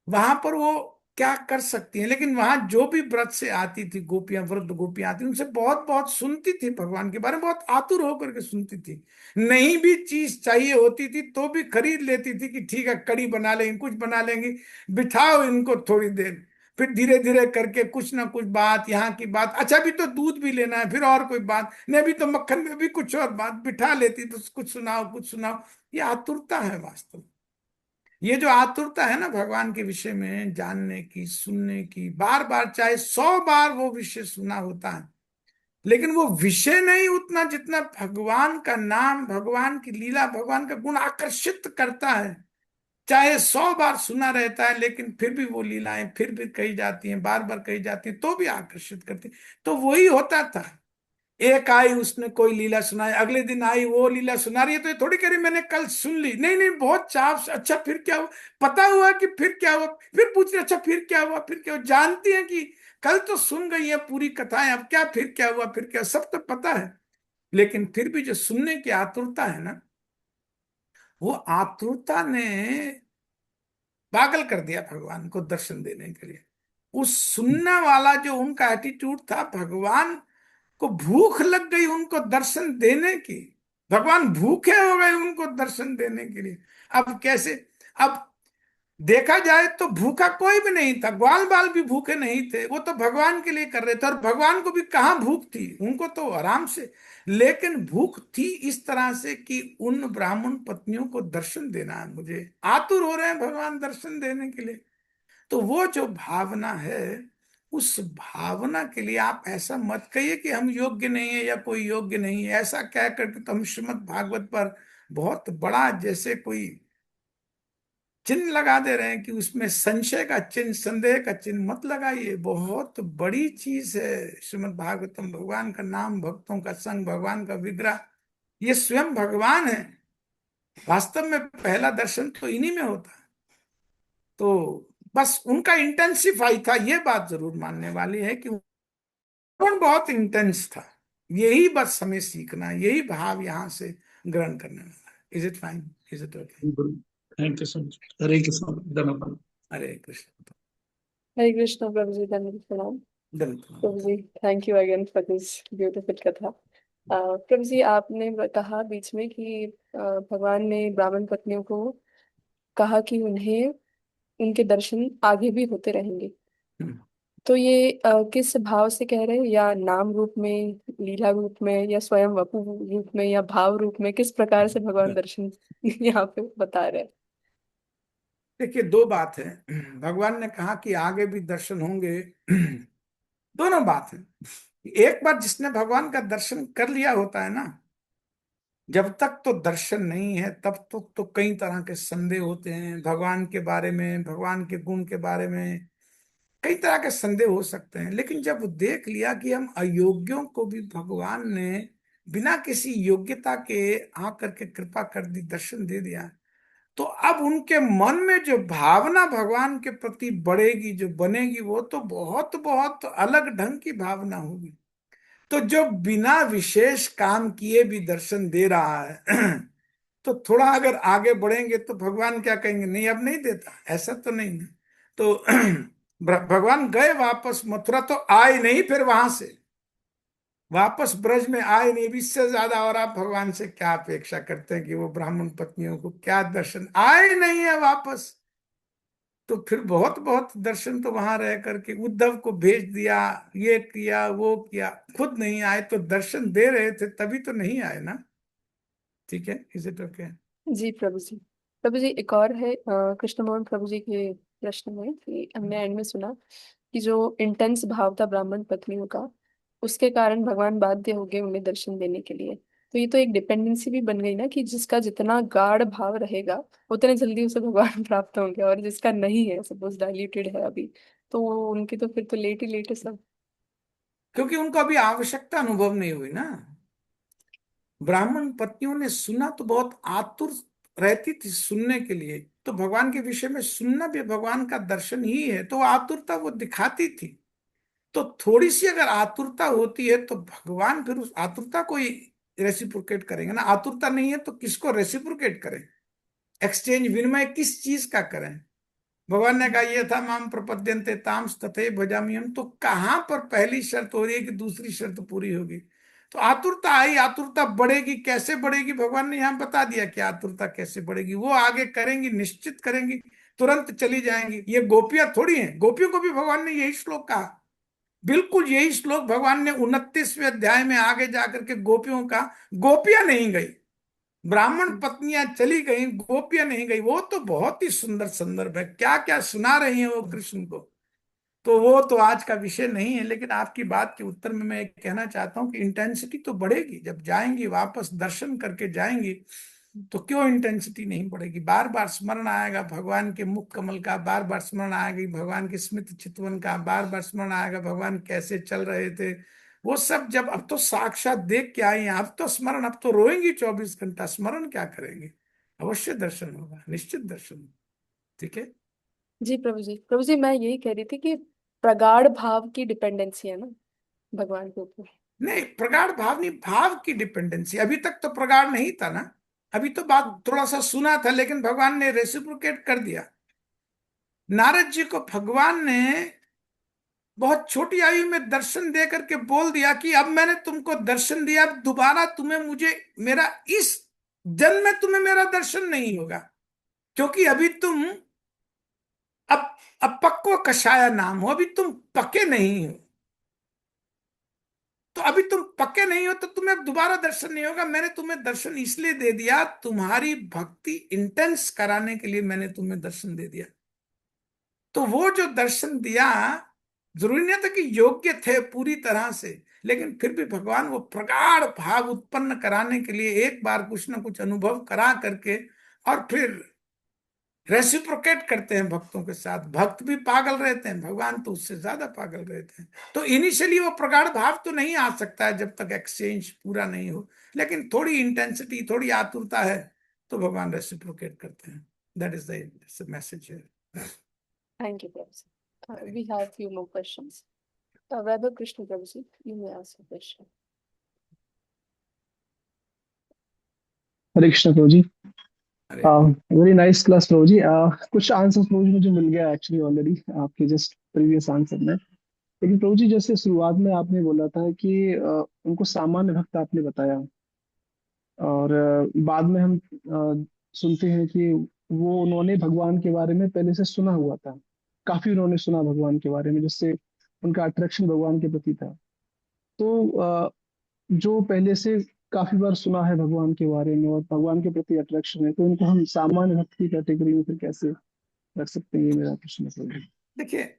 वहां पर वो क्या कर सकती हैं? लेकिन वहां जो भी व्रत से आती थी गोपियां, वृद्ध गोपियां आती, उनसे बहुत बहुत सुनती थी, भगवान के बारे में बहुत आतुर होकर के सुनती थी। नहीं भी चीज चाहिए होती थी तो भी खरीद लेती थी कि ठीक है कड़ी बना लेंगे, कुछ बना लेंगे, बिठाओ इनको थोड़ी देर। फिर धीरे धीरे करके कुछ ना कुछ बात, यहाँ की बात, अच्छा अभी तो दूध भी लेना है, फिर और कोई बात नहीं, अभी तो मक्खन में भी कुछ और बात, बिठा लेती तो कुछ सुनाओ कुछ सुनाओ। ये आतुरता है वास्तव में। ये जो आतुरता है ना भगवान के विषय में जानने की, सुनने की, बार बार चाहे 100 बार वो विषय सुना होता है, लेकिन वो विषय नहीं उतना जितना भगवान का नाम, भगवान की लीला, भगवान का गुण आकर्षित करता है। चाहे 100 बार सुना रहता है लेकिन फिर भी वो लीलाएं फिर भी कही जाती हैं, बार बार कही जाती हैं, तो भी आकर्षित करती। तो वही होता था। एक आई, उसने कोई लीला सुनाई, अगले दिन आई वो लीला सुना रही है, तो ये थोड़ी कह रही मैंने कल सुन ली, नहीं नहीं, बहुत चाव से, अच्छा फिर क्या हुआ, पता हुआ कि फिर क्या हुआ, फिर पूछ रही अच्छा फिर क्या हुआ, फिर क्या हुआ, जानती है कि कल तो सुन गई है पूरी कथाएं, अब क्या फिर क्या हुआ, फिर क्या, सब तो पता है। लेकिन फिर भी जो सुनने की आतुरता है ना, वो आतुरता ने पागल कर दिया भगवान को दर्शन देने के लिए। उस सुनने वाला जो उनका एटीट्यूड था, भगवान को भूख लग गई उनको दर्शन देने की, भगवान भूखे हो गए उनको दर्शन देने के लिए। अब कैसे? अब देखा जाए तो भूखा कोई भी नहीं था, ग्वाल बाल भी भूखे नहीं थे, वो तो भगवान के लिए कर रहे थे, और भगवान को भी कहाँ भूख थी, उनको तो आराम से। लेकिन भूख थी इस तरह से कि उन ब्राह्मण पत्नियों को दर्शन देना है, मुझे आतुर हो रहे हैं भगवान दर्शन देने के लिए। तो वो जो भावना है, उस भावना के लिए आप ऐसा मत कहिए कि हम योग्य नहीं है या कोई योग्य नहीं है। ऐसा कह करके तो हम श्रीमद् भागवत पर बहुत बड़ा जैसे कोई चिन्ह लगा दे रहे हैं कि उसमें संशय का चिन्ह, संदेह का चिन्ह मत लगाइए। बहुत बड़ी चीज है श्रीमद् भागवतम, भगवान का नाम, भक्तों का संग, भगवान का विग्रह, ये स्वयं भगवान है। वास्तव में पहला दर्शन तो इन्हीं में होता है। तो बस उनका इंटेंसिफाई था, ये बात जरूर मानने वाली है कि कौन बहुत इंटेंस था। यही बस हमें सीखना है, यही भाव यहाँ से ग्रहण करने वाला है। Is it fine? Is it okay? Thank you so much. Hare Krishna, धन्यवाद। हरे कृष्ण। हरे कृष्णा प्रभु जी, धन्यवाद प्रणाम। बिल्कुल। प्रभु जी, thank you again for this beautiful katha. प्रभु जी, आपने कहा बीच में कि भगवान ने ब्राह्मण पत्नियों को कहा कि उन्हें उनके दर्शन आगे भी होते रहेंगे। हम्म। तो ये किस भाव से कह रहे हैं? या नाम रूप में, लीला रूप में, या स्वयं वपु रूप में, या भाव रूप में? किस प्रकार से भगवान दर्शन यहाँ पे बता रहे हैं? देखिए, दो बात है। भगवान ने कहा कि आगे भी दर्शन होंगे। दोनों बात है। एक बार जिसने भगवान का दर्शन कर लिया होता है ना, जब तक तो दर्शन नहीं है तब तक तो कई तरह के संदेह होते हैं भगवान के बारे में, भगवान के गुण के बारे में कई तरह के संदेह हो सकते हैं। लेकिन जब वो देख लिया कि हम अयोग्यों को भी भगवान ने बिना किसी योग्यता के आकर के कृपा कर दी, दर्शन दे दिया, तो अब उनके मन में जो भावना भगवान के प्रति बढ़ेगी, जो बनेगी, वो तो बहुत बहुत अलग ढंग की भावना होगी। तो जो बिना विशेष काम किए भी दर्शन दे रहा है तो थोड़ा अगर आगे बढ़ेंगे तो भगवान क्या कहेंगे, नहीं अब नहीं देता, ऐसा तो नहीं है। तो भगवान गए वापस मथुरा, तो आए नहीं फिर वहां से वापस ब्रज में आए नहीं। भी इससे ज्यादा और आप भगवान से क्या अपेक्षा करते हैं कि वो ब्राह्मण पत्नियों को क्या दर्शन, आए नहीं है वापस। तो फिर बहुत बहुत दर्शन तो वहां रह करके उद्धव को भेज दिया, ये किया वो किया, खुद नहीं आए। तो दर्शन दे रहे थे तभी तो नहीं आए ना। ठीक है, इज इट ओके? जी प्रभु जी। प्रभु जी, एक और है कृष्ण मोहन प्रभु जी के प्रश्न में कि हमने एंड में सुना कि जो इंटेंस भाव था ब्राह्मण पत्नियों का, उसके कारण भगवान बाध्य हो गए उन्हें दर्शन देने के लिए। तो ये तो एक डिपेंडेंसी भी बन गई ना, कि जिसका जितना गाढ़ भाव रहेगा उतने जल्दी उसे भगवान प्राप्त होंगे, और जिसका नहीं है, सपोज डाइल्यूटेड है अभी, तो उनकी तो फिर तो लेट ही लेट है सब। क्योंकि उनको अभी आवश्यकता अनुभव नहीं हुई ना। ब्राह्मण पत्नियों ने सुना तो बहुत आतुर रहती थी सुनने के लिए, तो भगवान के विषय में सुनना भी भगवान का दर्शन ही है, तो वो आतुरता वो दिखाती थी। तो थोड़ी सी अगर आतुरता होती है तो भगवान फिर उस आतुरता को ही रेसिप्रोकेट करेंगे ना। आतुरता नहीं है तो किसको रेसिप्रोकेट करें, एक्सचेंज विनिमय किस चीज का करें? भगवान ने कहा ये था माम प्रपद्यन्ते ताम तथे भजामि हम, तो कहां पर पहली शर्त हो रही है कि दूसरी शर्त पूरी होगी? तो आतुरता आई, आतुरता बढ़ेगी, कैसे बढ़ेगी भगवान ने यहां बता दिया कि आतुरता कैसे बढ़ेगी। वो आगे करेंगी, निश्चित करेंगी, तुरंत चली जाएंगी। ये गोपियां थोड़ी हैं, गोपियों को भी भगवान ने यही श्लोक कहा। बिल्कुल यही श्लोक भगवान ने 29वें अध्याय में आगे जाकर के गोपियों का, गोपियां नहीं गई, ब्राह्मण पत्नियां चली गई, गोपियां नहीं गई। वो तो बहुत ही सुंदर संदर्भ है, क्या क्या सुना रही हैं वो कृष्ण को। तो वो तो आज का विषय नहीं है। लेकिन आपकी बात के उत्तर में मैं एक कहना चाहता हूँ कि इंटेंसिटी तो बढ़ेगी जब जाएंगी वापस दर्शन करके जाएंगी। तो क्यों इंटेंसिटी नहीं बढ़ेगी? बार बार स्मरण आएगा भगवान के मुख कमल का, बार बार स्मरण आएगा भगवान के स्मित चितवन का, बार बार स्मरण आएगा भगवान कैसे चल रहे थे। वो सब जब अब तो साक्षात देख के आई हैं, अब तो स्मरण, अब तो रोएंगी 24 घंटा, स्मरण क्या करेंगे? अवश्य दर्शन होगा, निश्चित दर्शन होगा। ठीक है। जी प्रभु जी। प्रभु जी, मैं यही कह रही थी कि प्रगाढ़ भाव की डिपेंडेंसी है ना भगवान के ऊपर। नहीं, प्रगाढ़ भाव नहीं, भाव की डिपेंडेंसी। अभी तक तो प्रगाढ़ नहीं था ना, अभी तो बात थोड़ा सा सुना था, लेकिन भगवान ने रेसिप्रोकेट कर दिया। नारद जी को भगवान ने बहुत छोटी आयु में दर्शन दे करके बोल दिया कि अब मैंने तुमको दर्शन दिया, अब दोबारा तुम्हें मुझे मेरा इस जन्म में तुम्हें मेरा दर्शन नहीं होगा, क्योंकि अभी तुम अब अपक्व कषाया नाम हो, अभी तुम पके नहीं हो। तो अभी तुम पक्के नहीं हो तो तुम्हें अब दोबारा दर्शन नहीं होगा। मैंने तुम्हें दर्शन इसलिए दे दिया, तुम्हारी भक्ति इंटेंस कराने के लिए मैंने तुम्हें दर्शन दे दिया। तो वो जो दर्शन दिया, जरूरी नहीं था कि योग्य थे पूरी तरह से, लेकिन फिर भी भगवान वो प्रगाढ़ भाव उत्पन्न कराने के लिए एक बार कुछ ना कुछ अनुभव करा करके और फिर रेसिप्रोकेट करते हैं भक्तों के साथ। भक्त भी पागल रहते हैं, भगवान तो उससे ज्यादा पागल रहते हैं। तो इनिशियली वो प्रगाढ़ भाव तो नहीं आ सकता है जब तक एक्सचेंज पूरा नहीं हो, लेकिन थोड़ी इंटेंसिटी, थोड़ी आतुरता है। तो भगवान रेसिप्रोकेट करते हैं। That is the message here. Thank you, Prabhuji. We have few more questions. Vaibhav Krishna Prabhuji, you may ask a question. हरे कृष्ण प्रभु जी। अरे वेरी नाइस क्लास प्रभु जी। कुछ आंसर प्रभु जी मुझे मिल गया एक्चुअली ऑलरेडी आपके जस्ट प्रीवियस आंसर में। लेकिन प्रभु जी जैसे शुरुआत में आपने बोला था कि उनको सामान्य भक्त आपने बताया, और बाद में हम सुनते हैं कि वो उन्होंने भगवान के बारे में पहले से सुना हुआ था, काफी उन्होंने सुना भगवान के बारे में, जिससे उनका अट्रैक्शन भगवान के प्रति था। तो जो पहले से काफी बार सुना है भगवान के बारे में और भगवान के प्रति अट्रैक्शन है, तो उनको हम सामान्य भक्त की कैटेगरी में फिर कैसे रख सकते हैं? ये मेरा प्रश्न है प्रभु जी। देखिए,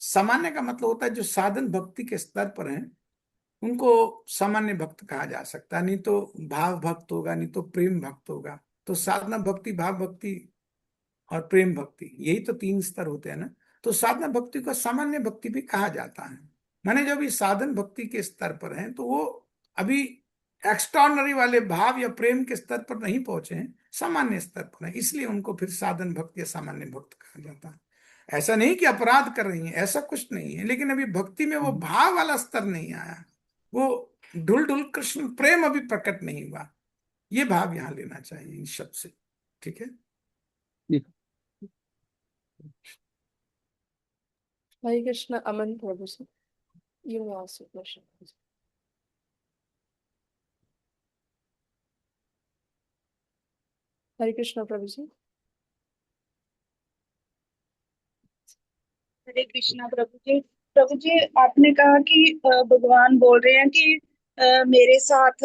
सामान्य का मतलब होता है जो साधन भक्ति के स्तर पर हैं उनको सामान्य भक्त कहा जा सकता है। नहीं तो भाव भक्त होगा, नहीं तो प्रेम भक्त होगा। तो साधना भक्ति, भाव भक्ति और प्रेम भक्ति, यही तो 3 स्तर होते हैं ना। तो साधना भक्ति को सामान्य भक्ति भी कहा जाता है। माने जब ये साधन भक्ति के स्तर पर हैं तो वो अभी एक्स्ट्राऑर्डिनरी वाले भाव या प्रेम के स्तर पर नहीं पहुंचे हैं, सामान्य स्तर पर हैं, इसलिए उनको फिर साधन भक्त या सामान्य भक्त कहा जाता है। ऐसा नहीं कि अपराध कर रही हैं, ऐसा कुछ नहीं है, लेकिन अभी भक्ति में वो भाव वाला स्तर नहीं आया, वो ढुल ढुल कृष्ण प्रेम अभी प्रकट नहीं हुआ। ये भाव यहाँ लेना चाहिए इस शब्द से। ठीक है। Hare Krishna, Aman Prabhuji, you may ask a question. Hare Krishna Prabhuji. हरे कृष्णा प्रभु जी। प्रभु जी, आपने कहा कि भगवान बोल रहे हैं कि मेरे साथ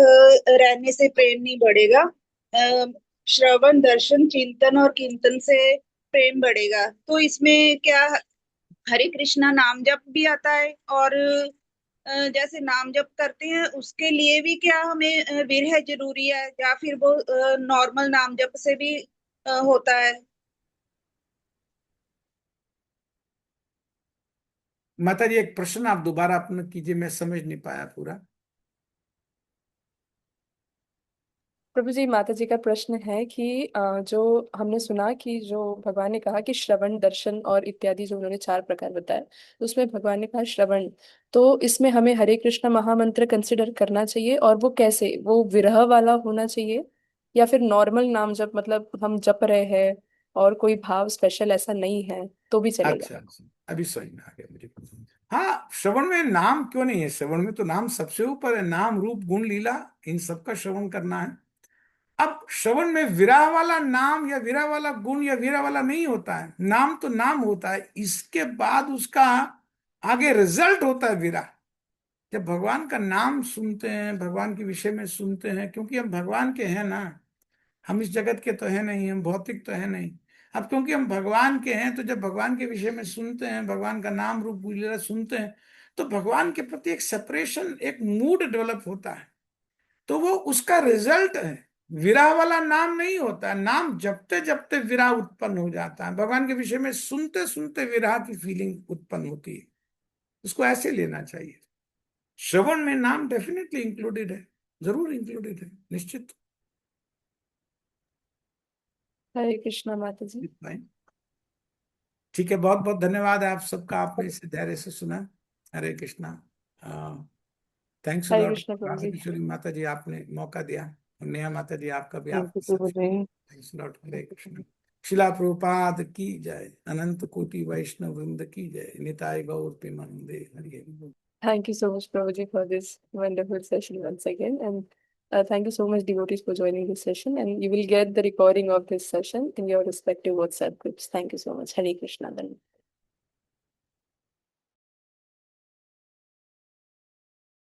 रहने से प्रेम नहीं बढ़ेगा, श्रवण दर्शन चिंतन और कीर्तन से प्रेम बढ़ेगा। तो इसमें क्या हरे कृष्णा नाम जप भी आता है? और जैसे नाम जप करते हैं उसके लिए भी क्या हमें विरह जरूरी है, या फिर वो नॉर्मल नाम जप से भी होता है? माता जी, एक प्रश्न आप दोबारा अपना कीजिए, मैं समझ नहीं पाया पूरा। प्रभु जी, माता जी का प्रश्न है कि जो हमने सुना कि जो भगवान ने कहा कि श्रवण दर्शन और इत्यादि जो उन्होंने 4 प्रकार बताए, तो उसमें भगवान ने कहा श्रवण, तो इसमें हमें हरे कृष्ण महामंत्र कंसिडर करना चाहिए, और वो कैसे, वो विरह वाला होना चाहिए या फिर नॉर्मल नाम जप, मतलब हम जप रहे हैं और कोई भाव स्पेशल ऐसा नहीं है तो भी चलेगा? अच्छा, अभी समझ में आ गया मुझे। हाँ, श्रवण में नाम क्यों नहीं है? श्रवण में तो नाम सबसे ऊपर है, नाम रूप गुण लीला इन सबका श्रवण करना है। अब श्रवण में विरह वाला नाम या विरह वाला गुण या विरह वाला नहीं होता है। नाम तो नाम होता है, इसके बाद उसका आगे रिजल्ट होता है विरह। जब भगवान का नाम सुनते हैं, भगवान के विषय में सुनते हैं, क्योंकि हम भगवान के हैं ना, हम इस जगत के तो है नहीं, हम भौतिक तो है नहीं। अब क्योंकि हम भगवान के हैं, तो जब भगवान के विषय में सुनते हैं, भगवान का नाम रूप लीला सुनते हैं, तो भगवान के प्रति एक सेपरेशन, एक मूड डेवलप होता है। तो वो उसका रिजल्ट है, विरह वाला नाम नहीं होता। नाम जपते जपते विरह उत्पन्न हो जाता है, भगवान के विषय में सुनते सुनते विरह की फीलिंग उत्पन्न होती है। उसको ऐसे लेना चाहिए। श्रवण में नाम डेफिनेटली इंक्लूडेड है, जरूर इंक्लूडेड है, निश्चित। हरे कृष्णा माता जी। ठीक है, बहुत बहुत धन्यवाद आप सबका, आपने इसे धैर्य से सुना। हरे कृष्णा। थैंक्स हरे लॉट कृष्णा प्रभु जी। किशोरी माता जी, आपने मौका दिया, और नेहा माता जी आपका भी, थैंक आप यू प्रभु जी। Thanks lot. हरे कृष्णा। शिला प्रभुपाद की जय, अनंत कोटि वैष्णव वृंद की जय, निताय गौर प्रेमानंदे। Hari Hari. Thank you so much, Prabhuji, for this wonderful session once again. And thank you so much, devotees, for joining this session. And you will get the recording of this session in your respective WhatsApp groups. Thank you so much. Hare Krishna.